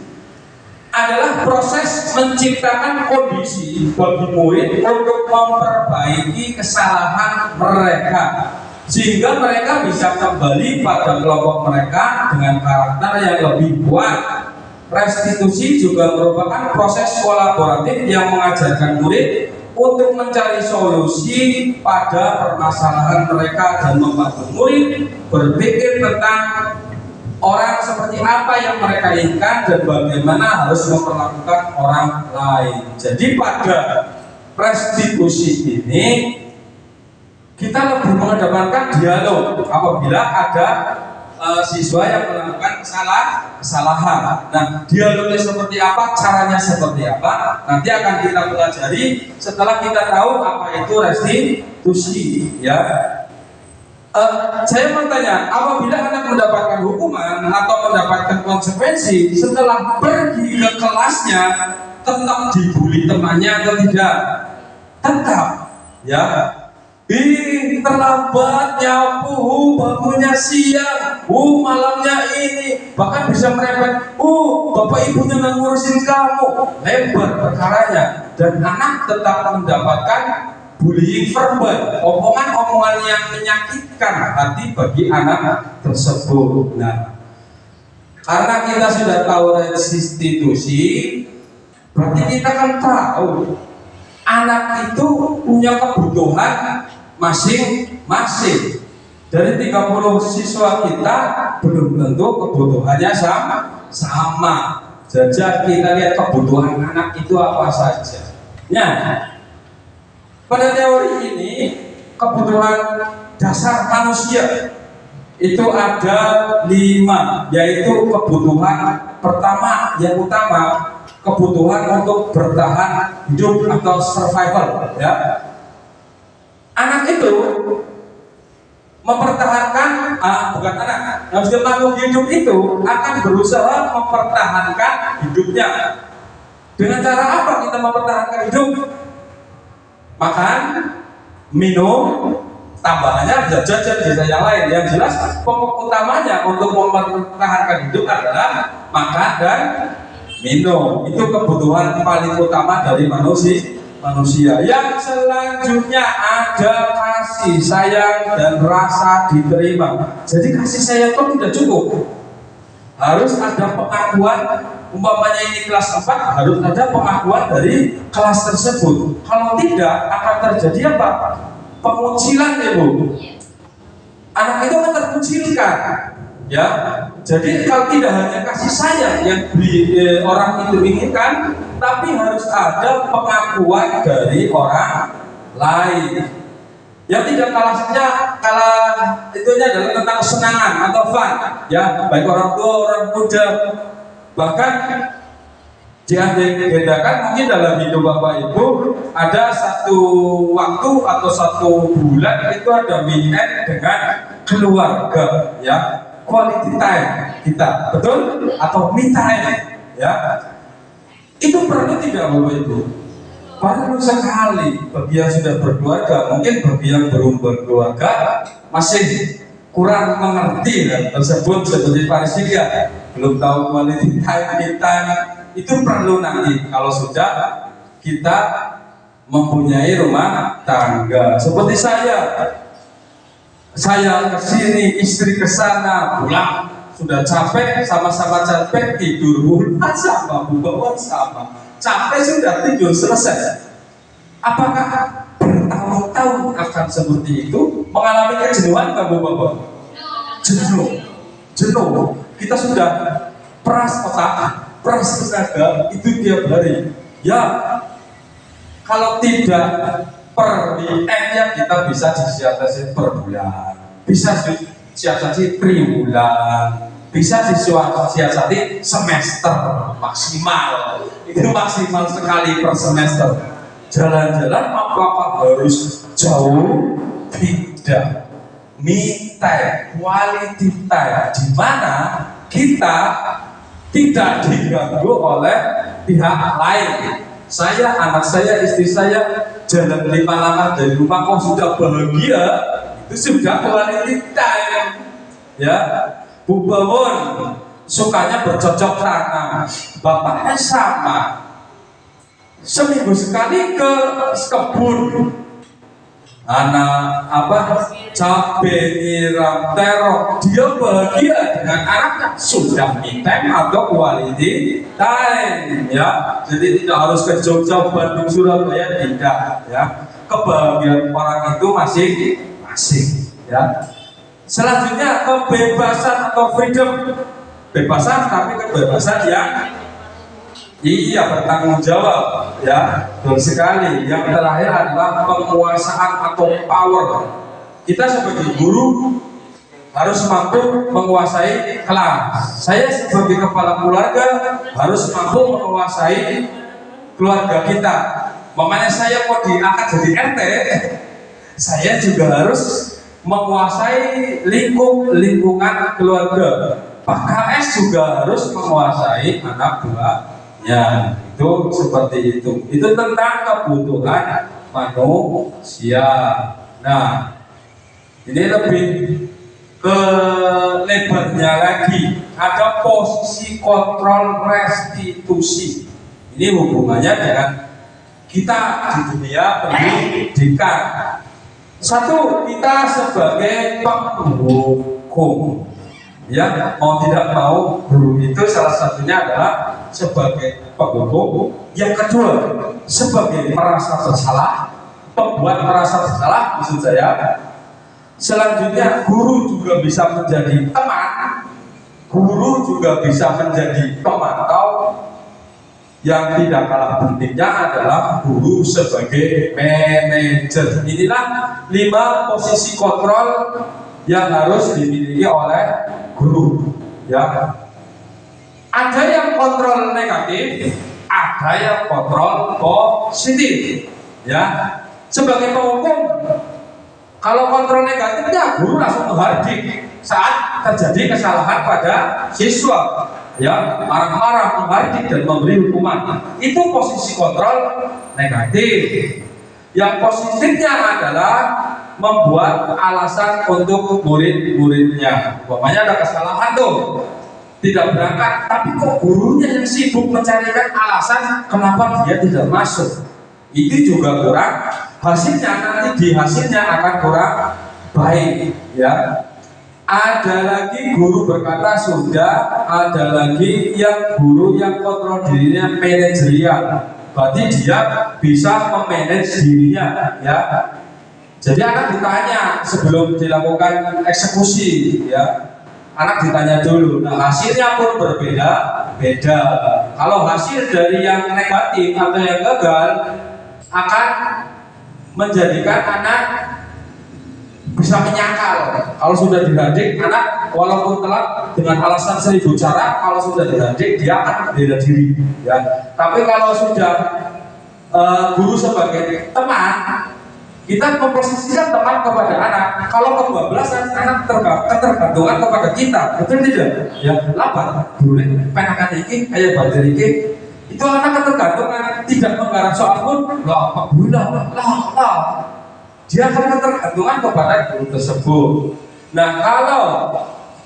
Adalah proses menciptakan kondisi bagi murid untuk memperbaiki kesalahan mereka, sehingga mereka bisa kembali pada kelompok mereka dengan karakter yang lebih kuat. Restitusi juga merupakan proses kolaboratif yang mengajarkan murid untuk mencari solusi pada permasalahan mereka dan membantu murid berpikir tentang orang seperti apa yang mereka inginkan dan bagaimana harus memperlakukan orang lain. Jadi pada restitusi ini kita lebih mengedepankan dialog apabila ada siswa yang melakukan kesalahan. Nah, dialognya seperti apa, caranya seperti apa, nanti akan kita pelajari setelah kita tahu apa itu restitusi. Ya, saya bertanya, apabila anak mendapatkan hukuman atau mendapatkan konsekuensi, setelah pergi ke kelasnya tetap dibully temannya atau tidak? Tetap. Ya, terlambat nyapu, bangunnya siang, malamnya ini, bahkan bisa merepet, bapak ibunya nggak ngurusin kamu, lebar perkaranya, dan anak tetap mendapatkan bullying verbal, omongan-omongan yang menyakitkan hati bagi anak tersebut. Nah, karena kita sudah tahu restitusi, berarti kita kan tahu anak itu punya kebutuhan masing-masing. Dari 30 siswa kita belum tentu kebutuhannya sama. Jadi kita lihat kebutuhan anak itu apa saja. Nah, pada teori ini kebutuhan dasar manusia itu ada 5, yaitu kebutuhan pertama yang utama, kebutuhan untuk bertahan hidup atau survival, ya. Anak itu mempertahankan, bukan anak, makhluk hidup itu akan berusaha mempertahankan hidupnya. Dengan cara apa kita mempertahankan hidup? Makan, minum, tambahannya jajan bisa yang lain. Yang jelas pokok utamanya untuk mempertahankan hidup adalah makan dan minum. Itu kebutuhan paling utama dari manusia. Yang selanjutnya ada kasih sayang dan rasa diterima. Jadi kasih sayang itu tidak cukup, harus ada pengakuan. Umpamanya ini kelas 4, harus ada pengakuan dari kelas tersebut. Kalau tidak, akan terjadi apa? Pengucilan, ya Bu. Anak itu akan terkucilkan, ya. Jadi kalau tidak hanya kasih sayang yang orang itu inginkan, tapi harus ada pengakuan dari orang lain. Yang tidak kalah itunya adalah tentang kesenangan atau fun, ya, baik orang tua, orang muda. Bahkan dibedakan mungkin dalam hidup Bapak Ibu ada satu waktu atau satu bulan itu ada weekend dengan keluarga, ya, quality time kita, betul? Atau me time, ya. Itu perlu tidak Bapak Ibu? Perlu sekali. Bagi yang sudah berkeluarga, mungkin bagi yang belum berkeluarga masih kurang mengerti hal tersebut, seperti Parisilia belum tahu quality time, me time. Itu perlu nanti kalau sudah kita mempunyai rumah tangga. Seperti saya ke sini, istri ke sana, pulang sudah capek, sama-sama capek, tidur bulan sama, bawaan sama, capek sudah tidur selesai. Apakah bertahun-tahun akan seperti itu? Mengalami kejenuhan nggak Bapak? Jenuh. Kita sudah peras otak, peras tenaga itu tiap hari. Ya, kalau tidak per weekendnya kita bisa disiasati per bulan, bisa disiasati triwulan, bisa disiasati semester maksimal. Itu maksimal sekali per semester. Jalan-jalan apa harus jauh? Tidak. Me time, quality time, di mana kita tidak diganggu oleh pihak lain. Saya, anak saya, istri saya jalan 5 langkah dari rumah kok sudah bahagia, itu sudah quality time, ya. Bu Bawon sukanya bercocok tanam, bapaknya sama, seminggu sekali ke kebun, anak cabai, nyiram, terong, dia bahagia dengan anaknya. Sudah me time atau quality time, ya. Jadi tidak harus ke Jogja, Bandung, Surabaya, tidak, ya. Kebahagiaan orang itu masing-masing, ya. Selanjutnya kebebasan atau freedom, bebasan tapi kebebasan yang bertanggung jawab, ya. Betul sekali. Yang terakhir adalah penguasaan atau power. Kita sebagai guru harus mampu menguasai kelas. Saya sebagai kepala keluarga harus mampu menguasai keluarga kita. Mamanya saya mau diangkat jadi RT, saya juga harus menguasai lingkungan keluarga. Pak KS juga harus menguasai anak buahnya. Itu seperti itu. Itu tentang kebutuhan manusia. Nah, ini lebih ke lebarnya lagi. Ada posisi kontrol restitusi. Ini hubungannya dengan kita di dunia pendidikan. Satu, kita sebagai penghukum, ya, mau tidak mau guru itu salah satunya adalah sebagai penghukum. Yang kedua, sebagai merasa bersalah, pembuat merasa bersalah maksud saya. Selanjutnya, guru juga bisa menjadi teman, guru juga bisa menjadi pemantau. Yang tidak kalah pentingnya adalah guru sebagai manajer. Inilah 5 posisi kontrol yang harus dimiliki oleh guru, ya. Ada yang kontrol negatif, ada yang kontrol positif. Ya, sebagai penghukum, kalau kontrol negatifnya guru langsung menghardik saat terjadi kesalahan pada siswa. Ya, marah-marah, menghardik dan memberi hukuman. Itu posisi kontrol negatif. Yang positifnya adalah membuat alasan untuk murid-muridnya. Umpamanya ada kesalahan tuh, tidak berangkat, tapi kok gurunya yang sibuk mencarikan alasan kenapa dia tidak masuk. Itu juga kurang, hasilnya nanti di hasilnya akan kurang baik. Ya, ada lagi guru berkata sudah, ada lagi yang guru yang kontrol dirinya manajerial. Berarti dia bisa memanage dirinya, ya. Jadi anak ditanya sebelum dilakukan eksekusi, ya. Anak ditanya dulu. Nah, hasilnya pun berbeda-beda. Kalau hasil dari yang negatif atau yang gagal akan menjadikan anak bisa menyangkal. Kalau sudah dihadik, anak walaupun telat dengan alasan 1000 cara, kalau sudah dihadik dia akan bela diri. Ya. Tapi kalau sudah guru sebagai teman, kita memposisikan teman kepada anak. Kalau kebablasan, anak ketergantungan kepada kita, betul tidak? Ya, lapar, boleh penakan iki, ayo bantu iki. Itu anak ketergantungan, tidak menggarap soal pun, lah, dia akan ketergantungan kepada guru tersebut. Nah, kalau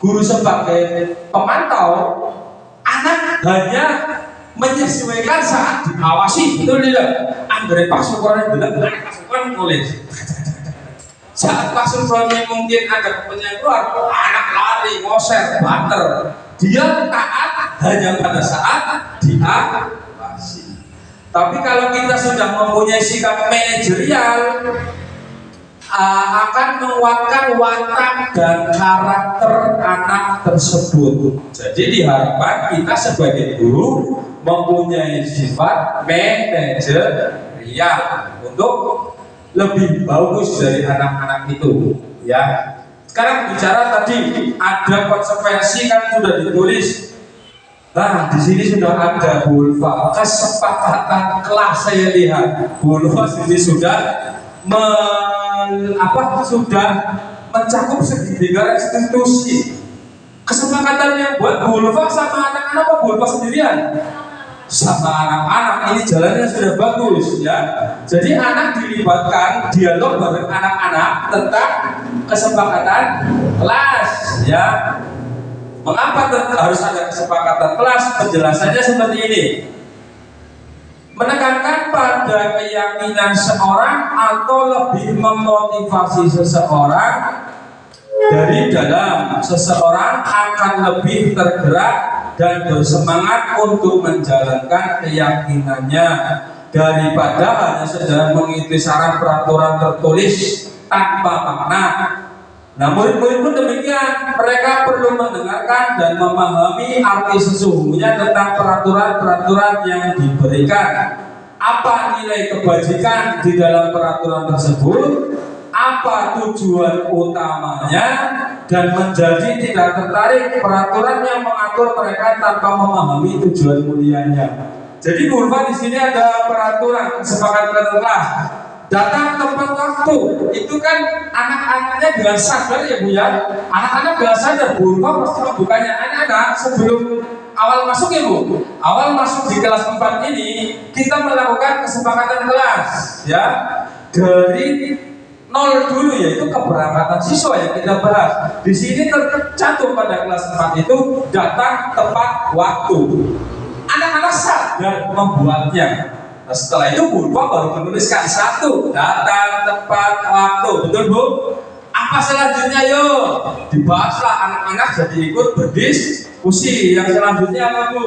guru sebagai pemantau, anak hanya menyesuaikan saat diawasi, betul tidak? Andre pasukan bilang, pasukan nulis. Saat pasukannya mungkin ada kepentingan keluar, anak lari, ngoser, banter. Dia taat hanya pada saat diawasi. Tapi kalau kita sudah mempunyai sikap manajerial, akan menguatkan watak dan karakter anak tersebut. Jadi diharapkan kita sebagai guru mempunyai sifat manajerial untuk lebih bagus dari anak-anak itu. Ya. Sekarang bicara tadi ada konsekuensi kan sudah ditulis. Nah, di sini sudah ada Bulfa, kesepakatan kelas saya lihat. Bulfa ini sudah sudah mencakup segitiga institusi. Kesepakatan yang buat Bulfa sama anak-anak apa Bulfa sendirian? Sama anak-anak. Ini jalannya sudah bagus, ya. Jadi anak dilibatkan dialog bareng anak-anak tentang kesepakatan kelas, ya. Mengapa harus ada kesepakatan kelas? Penjelasannya seperti ini. Menekankan pada keyakinan seorang atau lebih memotivasi seseorang dari dalam seseorang akan lebih tergerak dan bersemangat untuk menjalankan keyakinannya daripada hanya sekedar mengikuti saran peraturan tertulis tanpa makna. Nah, murid-murid pun demikian, mereka perlu mendengarkan dan memahami arti sesungguhnya tentang peraturan-peraturan yang diberikan. Apa nilai kebajikan di dalam peraturan tersebut? Apa tujuan utamanya? Dan menjadi tidak tertarik peraturan yang mengatur mereka tanpa memahami tujuan mulianya. Jadi Bulfa di sini ada peraturan kesepakatan kelas. Datang tepat waktu, itu kan anak-anaknya dengan sadar ya Bu ya. Anak-anak dengan sadar, Bulfa pasti membukanya anak-anak sebelum awal masuk ya Bu. Awal masuk di kelas 4 ini kita melakukan kesepakatan kelas, ya. Dari nol dulu, yaitu keberangkatan siswa yang kita bahas. Di sini tercantum pada kelas 4 itu datang tepat waktu. Anak-anak sadar membuatnya. Nah, setelah itu Bulfa baru menuliskan satu, datang tepat waktu, betul Bu? Apa selanjutnya yuk? Dibahaslah anak-anak jadi ikut berdiskusi. Yang selanjutnya apa Bu?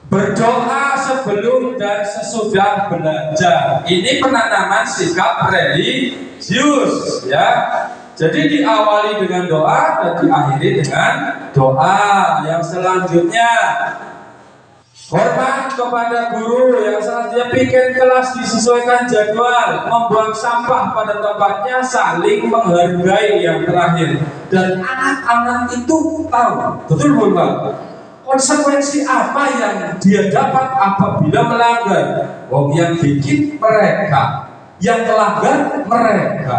Berdoa sebelum dan sesudah belajar. Ini penanaman sikap religius, ya. Jadi diawali dengan doa dan diakhiri dengan doa. Yang selanjutnya hormat kepada guru. Yang selanjutnya bikin kelas disesuaikan jadwal, membuang sampah pada tempatnya, saling menghargai yang terakhir. Dan anak-anak itu tahu, betul Pak? konsekuensi apa yang dia dapat apabila melanggar. Yang bikin mereka, yang melanggar mereka.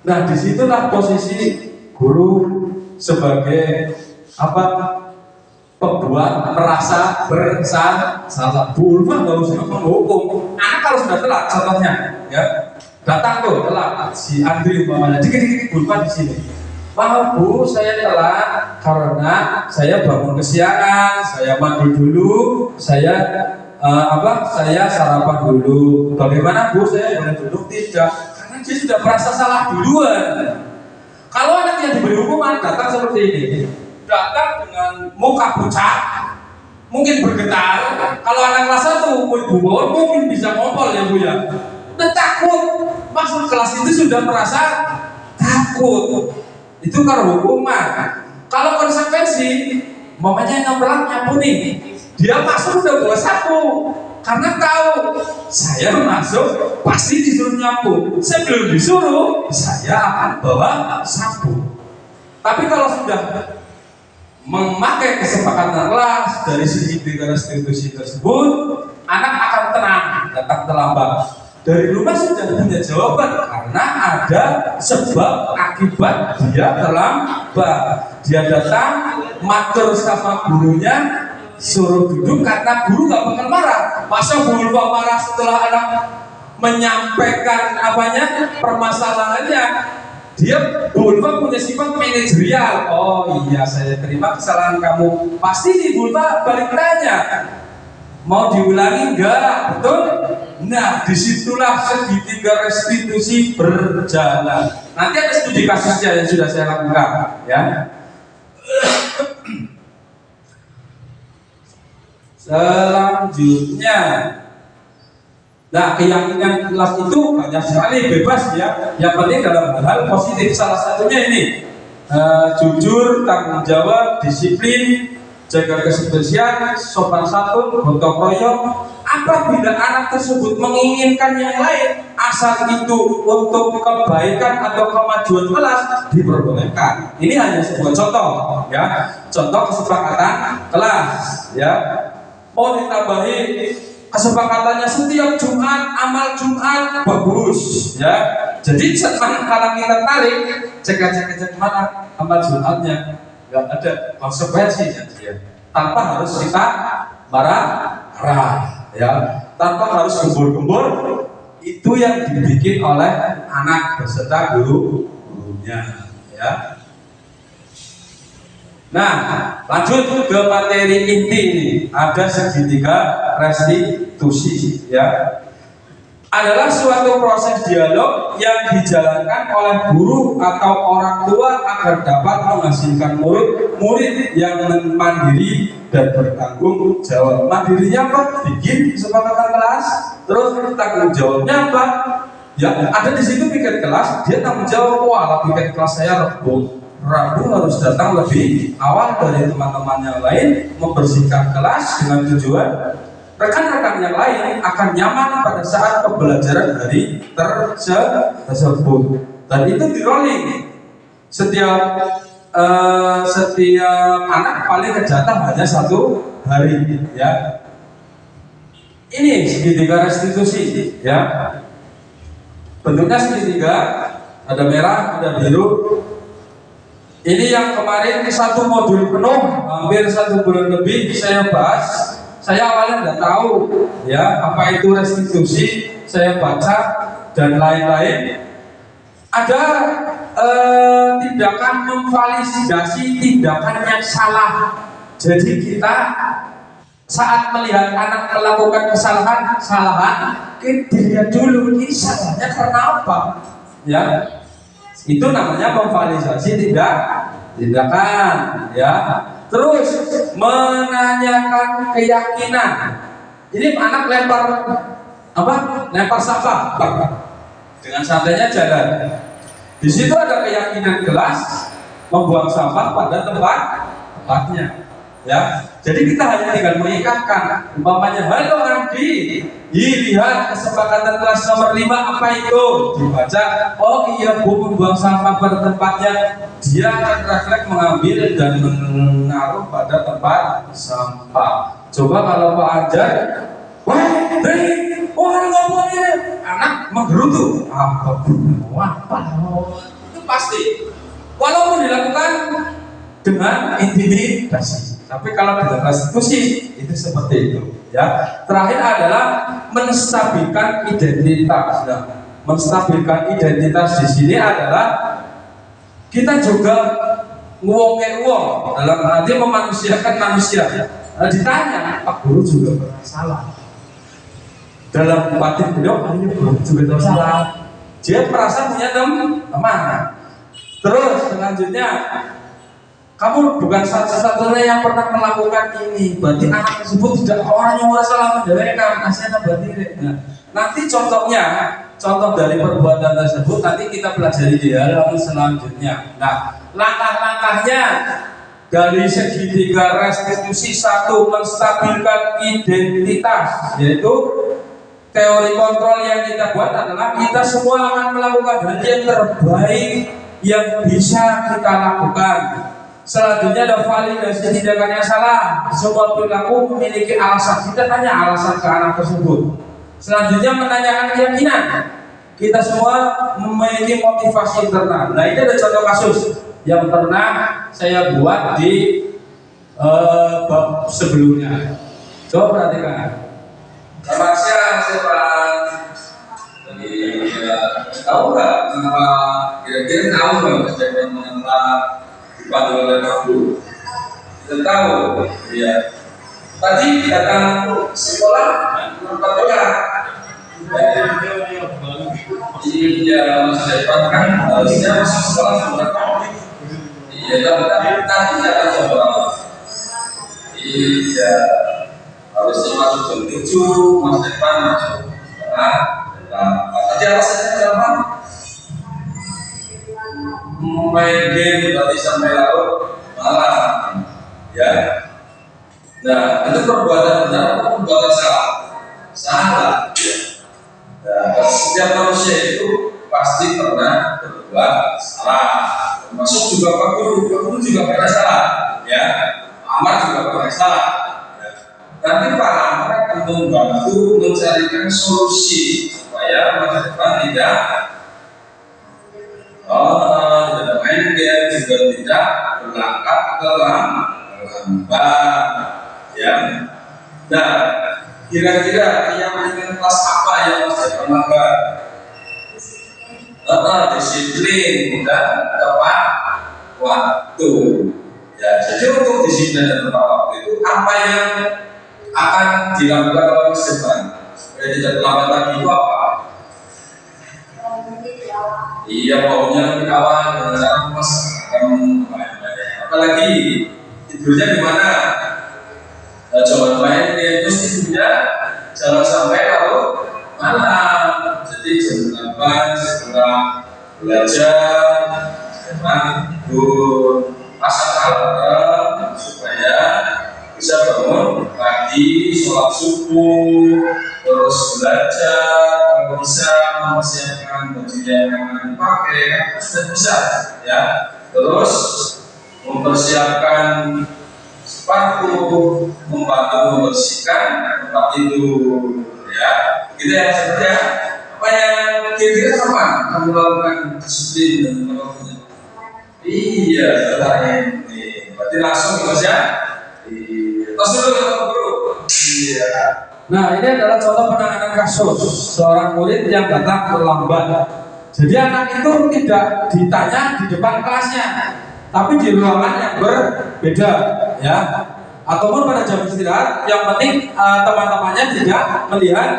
Nah, disitulah posisi guru sebagai pembuat merasa bersalah. Bu Ulfa nggak usah menghukum. Anak kalau sudah telat, contohnya, ya datang tuh telat, si Andri umpamanya, dikit-dikit Bu Ulfa di sini. Maaf Bu, saya telat karena saya bangun kesiangan, saya mandi dulu, saya sarapan dulu. Bagaimana Bu, saya boleh duduk? Tidak, karena dia sudah merasa salah duluan. Kalau anak yang diberi hukuman datang seperti ini, datang dengan muka pucat, mungkin bergetar. Kalau anak kelas 1 Bu Bawon mungkin bisa ngompol ya Bu ya. Udah takut, masuk kelas itu sudah merasa takut. Itu kalau hukuman. Kalau konsekuensi, mamanya nyapu nih, dia masuk udah bawa sapu, karena tahu saya masuk pasti disuruh nyapu. Sebelum disuruh, saya akan bawa sapu. Tapi kalau sudah memakai kesepakatan kelas dari segi restitusi tersebut, anak akan tenang, datang terlambat. Dari rumah sudah punya jawaban karena ada sebab akibat dia terlambat. Dia datang matur sama gurunya, suruh duduk karena guru gak bakal marah. Masa Bu Ulfa marah setelah anak menyampaikan permasalahannya? Dia Bu Ulfa punya sifat manajerial. Oh iya, saya terima kesalahan kamu. Pasti di Bu Ulfa balik tanya, mau diulangi enggak? Betul? Nah, disitulah segitiga restitusi berjalan. Nanti ada studi kasusnya yang sudah saya lakukan, ya. Selanjutnya, nah keyakinan kelas itu banyak sekali, bebas ya. Yang penting dalam hal positif. Salah satunya ini jujur, tanggung jawab, disiplin, jaga kebersihan, sopan santun, gotong royong. Apabila anak tersebut menginginkan yang lain, asal itu untuk kebaikan atau kemajuan kelas, diperbolehkan. Ini hanya sebuah contoh, ya. Contoh kesepakatan kelas, ya. Mau ditambahi kesepakatannya setiap Jumat, amal Jumat, bagus, ya. Jadi kalau kita tarik, cek mana amal Jumatnya, nggak ada konsekuensinya dia. Tanpa harus kita marah, ya, tanpa harus gembur-gembur. Itu yang dibikin oleh anak beserta gurunya, ya. Nah, lanjut ke materi inti ini. Ada segitiga restitusi, ya. Adalah suatu proses dialog yang dijalankan oleh guru atau orang tua agar dapat menghasilkan murid yang mandiri dan bertanggung jawab. Mandirinya apa? Bikin kesepakatan kelas. Terus tanggung jawabnya apa? Ya, ada di situ piket kelas, dia tanggung jawab. Wah, piket kelas saya Rabu harus datang lebih awal dari teman-teman yang lain, membersihkan kelas dengan tujuan rekan-rekan yang lain akan nyaman pada saat pembelajaran hari tersebut. Dan itu di rolling. Setiap anak paling kejatah hanya 1 hari, ya. Ini segitiga restitusi, ya. Bentuknya segitiga, ada merah, ada biru. Ini yang kemarin 1 modul penuh, hampir 1 bulan lebih saya bahas. Saya awalnya nggak tahu, ya, apa itu restitusi. Saya baca dan lain-lain. Ada tindakan memvalidasi tindakan yang salah. Jadi kita saat melihat anak melakukan kesalahan, kita dilihat dulu ini salahnya karena apa, ya. Itu namanya memvalidasi tindakan, ya. Terus menanyakan keyakinan. Ini anak lempar sampah dengan santainya jalan. Di situ ada keyakinan kelas membuang sampah pada tempatnya. Ya, jadi kita hanya tinggal mengingatkan, umpamanya, halo Andi, lihat kesepakatan kelas nomor 5 apa itu? Dibaca, oh iya Bu, membuang sampah pada tempatnya. Dia akan refleks mengambil dan menaruh pada tempat sampah. Coba kalau Pak Anjar, wah, ngomong ini, anak menggerutu, apa itu pasti. Walaupun dilakukan dengan intimidasi. Tapi kalau dengan restitusi itu seperti itu, ya. Terakhir adalah menstabilkan identitas. Nah, menstabilkan identitas di sini adalah kita juga nguwonge wong dalam arti memanusiakan manusia. Nah, ditanya, Pak Guru juga pernah salah. Dalam batin beliau, ayo Guru juga salah. Dia merasa punya teman. Terus selanjutnya, kamu bukan satu-satunya yang pernah melakukan ini. Berarti anak tersebut tidak orang yang merasa salah menjelekkan. Kasihan berarti. Nah, nanti contoh dari perbuatan tersebut nanti kita pelajari di halaman selanjutnya. Nah, langkah-langkahnya dari segitiga restitusi, satu, menstabilkan identitas, yaitu teori kontrol yang kita buat adalah kita semua akan melakukan hal yang terbaik yang bisa kita lakukan. Selanjutnya ada validasi tindakan yang salah. Semua perilaku memiliki alasan. Kita tanya alasan ke anak tersebut. Selanjutnya menanyakan keyakinan. Kita semua memiliki motivasi internal. Nah, ini ada contoh kasus yang pernah saya buat di bab sebelumnya. Coba perhatikan. Selamat siang, Pak. Jadi tahu nggak kenapa? Kira-kira tahu nggak kejadian mengapa dipanggil oleh Pak Guru? Kita tahu, ya. Tadi datang sekolah, kenapa telat? Iya, Mas Depan kan harusnya masuk sekolah sebentar. Iya, tapi tadi datang jam berapa? Iya, harusnya masuk jam 7, Mas Depan masuk. Tadi alasannya kenapa? Main game tadi sampai larut malam, ya. Nah, itu perbuatan benar atau perbuatan salah? Salah. Ya. Nah, setiap manusia itu pasti pernah berbuat salah. Termasuk juga Pak Guru juga pernah salah, ya. Amar juga pernah salah. Ya. Nanti Pak Amar akan membantu mencarikan solusi supaya masa depan tidak main game, juga tidak berlangkah terlambat, ya. Nah, kira-kira yang dengan kelas apa yang masih terlambat? Disiplin dan tepat waktu. Ya, jadi untuk disiplin dan tepat waktu itu apa yang akan dilakukan oleh Mas Depan supaya tidak terlambat lagi itu apa? Iya, maunya lebih awal dengan cara memasakkan apalagi tidurnya di mana? Coba main game terus tidurnya jangan sampai larut malam. Jadi jam 8 setelah belajar, setelah tidur, pasang alarm supaya bisa bangun pagi, sholat subuh, terus belajar. Kalau bisa mempersiapkan baju yang akan dipakai, sudah bisa, ya. Terus mempersiapkan sepatu, membantu membersihkan tempat tidur, ya. Begitu ya maksudnya. Apa yang kira-kira sama kamu lakukan disiplin dan melakukannya? Iya, setelah ini. Berarti langsung Mas ya. Tos dulu. Iya. Nah, ini adalah contoh penanganan kasus seorang murid yang datang terlambat. Jadi anak itu tidak ditanya di depan kelasnya, tapi di ruangan yang berbeda, ya. Ataupun pada jam istirahat, yang penting teman-temannya tidak melihat,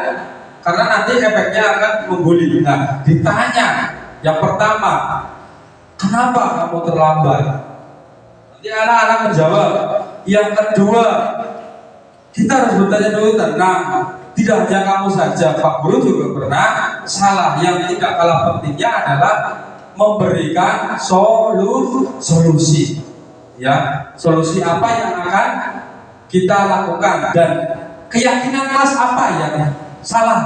karena nanti efeknya akan membuli. Nah, ditanya yang pertama, kenapa kamu terlambat? Nanti anak-anak menjawab. Yang kedua, kita harus bertanya dulu tentang tidak hanya kamu saja, Pak Guru juga pernah salah. Yang tidak kalah pentingnya adalah memberikan solusi. ya, solusi apa yang akan kita lakukan dan keyakinan kelas apa yang salah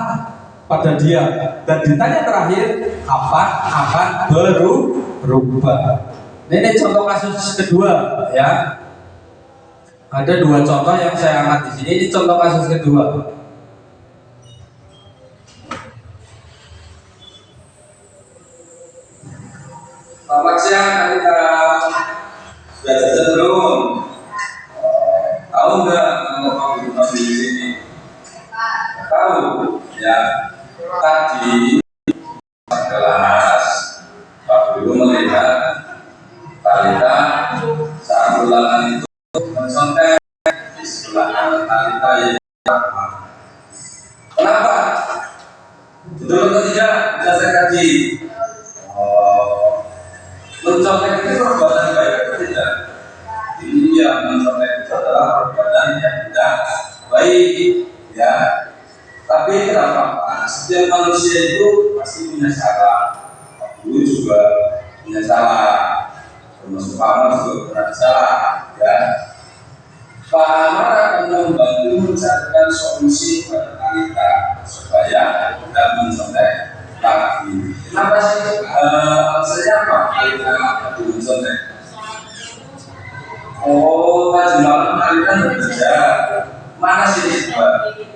pada dia, dan ditanya terakhir kapan akan berubah. Ini contoh kasus kedua ya. Ada dua contoh yang saya angkat di sini. Ini contoh kasus kedua. Selamat siang, kita sudah jajan belum? Tahu nggak nama di sini? Tahu ya. Tadi kelas Pak Guru melihat Talita saat ulangan itu mencontek di sebelah Talita yang sama. Kenapa? Betul atau tidak? Bisa saya kaji. Mencontek itu perbuatan baik atau tidak? Iya, mencontek itu adalah perbuatan yang tidak baik, ya. Tapi kenapa? Setiap manusia itu pasti punya salah. Pak Guru juga punya salah. Termasuk Pak Amar juga pernah salah, ya. Pak Amar akan membantu mencarikan solusi pada Talita supaya tidak mencontek lagi. Kenapa sih? Alasannya apa? Talita mencontek. Oh, tadi malam Talita bekerja. Mana sih Pak?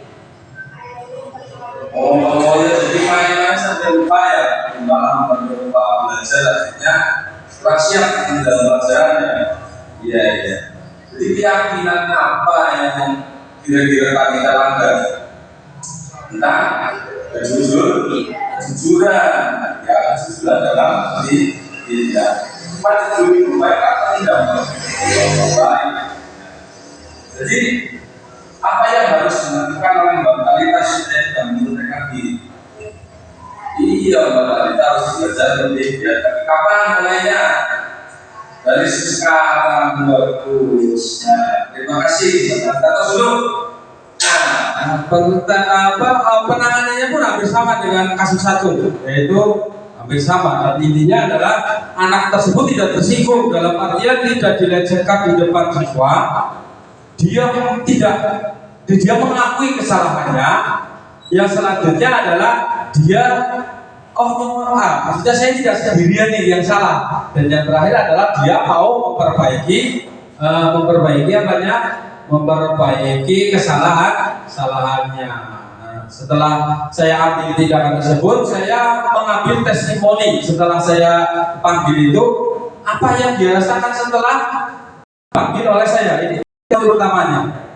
Oh ya, jadi main-main sampai lupa ya, malam lupa belajar, akhirnya kurang siap dalam pelajarannya. Iya. Jadi keyakinan apa yang kira-kira kita langgar? Entah kejujuran, ya kejujuran dalam tidak. Cepat jujur baik atau tidak baik. Jadi apa yang harus dilakukan oleh Mbak Talita supaya tidak menunjukkan diri? Iya, Mbak Talita harus belajar lebih giat. Tapi kapan mulainya? Dari sekarang bagus. Nah, terima kasih. Kita dulu. Penanganannya pun hampir sama dengan kasus satu, yaitu hampir sama. Dan intinya adalah anak tersebut tidak tersinggung dalam artian tidak dilecehkan di depan siswa. Dia mengakui kesalahannya. Yang selanjutnya adalah dia maksudnya saya tidak sendirian nih yang salah. Dan yang terakhir adalah dia mau memperbaiki kesalahannya. Setelah saya ambil tindakan tersebut, saya mengambil testimoni. Setelah saya panggil itu, apa yang dirasakan setelah panggil oleh saya ini utamanya.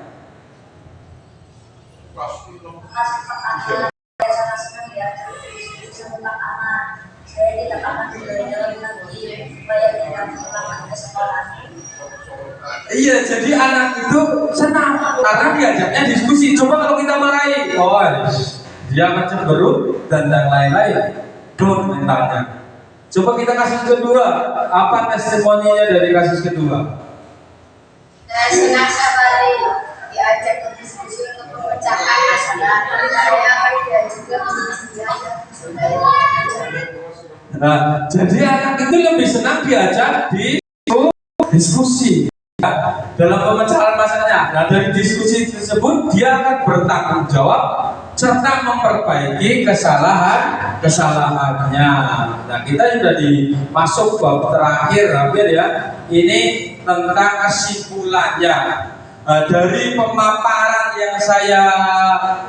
Iya, jadi anak itu senang karena diajaknya diskusi. Coba kalau kita marahi, dia akan cemberut dan lain-lain. Mentalnya. Coba kita kasus kedua, apa testimoninya dari kasus kedua? Saya senang sekali diajak ke diskusi untuk memecahkan masalah. Saya akan juga Nah, jadi anak itu lebih senang diajak di diskusi dalam pemecahan masalahnya. Nah, dari diskusi tersebut dia akan bertanggung jawab serta memperbaiki kesalahannya. Nah, kita sudah masuk bab terakhir hampir ya. Ini tentang kesimpulannya. Dari pemaparan yang saya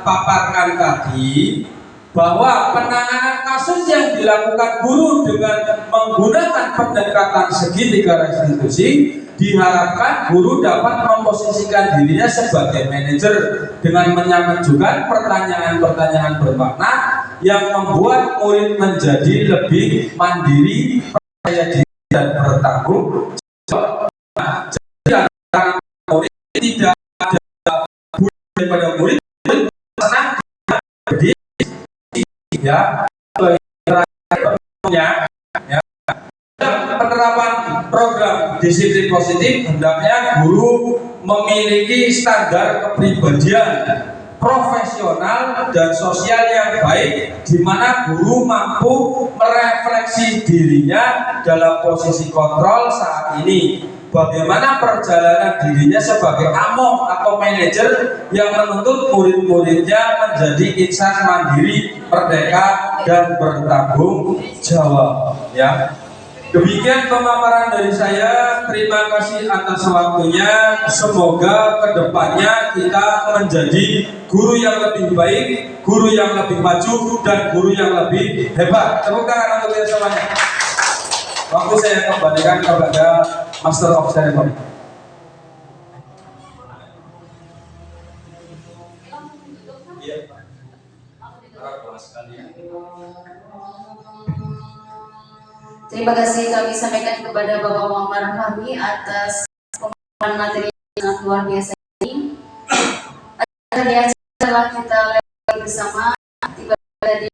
paparkan tadi, bahwa penanganan kasus yang dilakukan guru dengan menggunakan pendekatan segitiga restitusi, diharapkan guru dapat memposisikan dirinya sebagai manajer dengan menyampaikan pertanyaan-pertanyaan bermakna yang membuat murid menjadi lebih mandiri, percaya diri dan bertanggung jawab. Jadi murid tidak ada daripada murid senang ya, penerapan program disiplin positif hendaknya guru memiliki standar kepribadian profesional dan sosial yang baik, di mana guru mampu merefleksi dirinya dalam posisi kontrol saat ini, bagaimana perjalanan dirinya sebagai among atau manajer yang menuntut murid-muridnya menjadi insan mandiri, merdeka, dan bertanggung jawab. Ya, demikian pemaparan dari saya. Terima kasih atas waktunya. Semoga kedepannya kita menjadi guru yang lebih baik, guru yang lebih maju, dan guru yang lebih hebat. Tepuk tangan untuk kita semuanya. Waktu saya kembalikan kepada Master of Ceremony. Iya, Pak. Terima kasih kami sampaikan kepada Bapak Muhammad Fahmi atas pemaparan materi yang sangat luar biasa ini. Setelah kita lewati bersama tiba-tiba di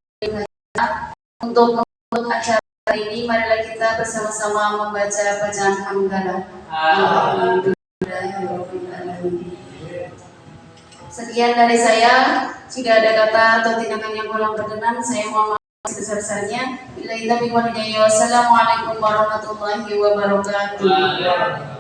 untuk menutup acara ini, marilah kita bersama-sama membaca bacaan hamdalah. Sekian dari saya. Jika ada kata atau tindakan yang kurang berkenan, saya mohon maaf sebesar-besarnya. Wassalamualaikum warahmatullahi wabarakatuh.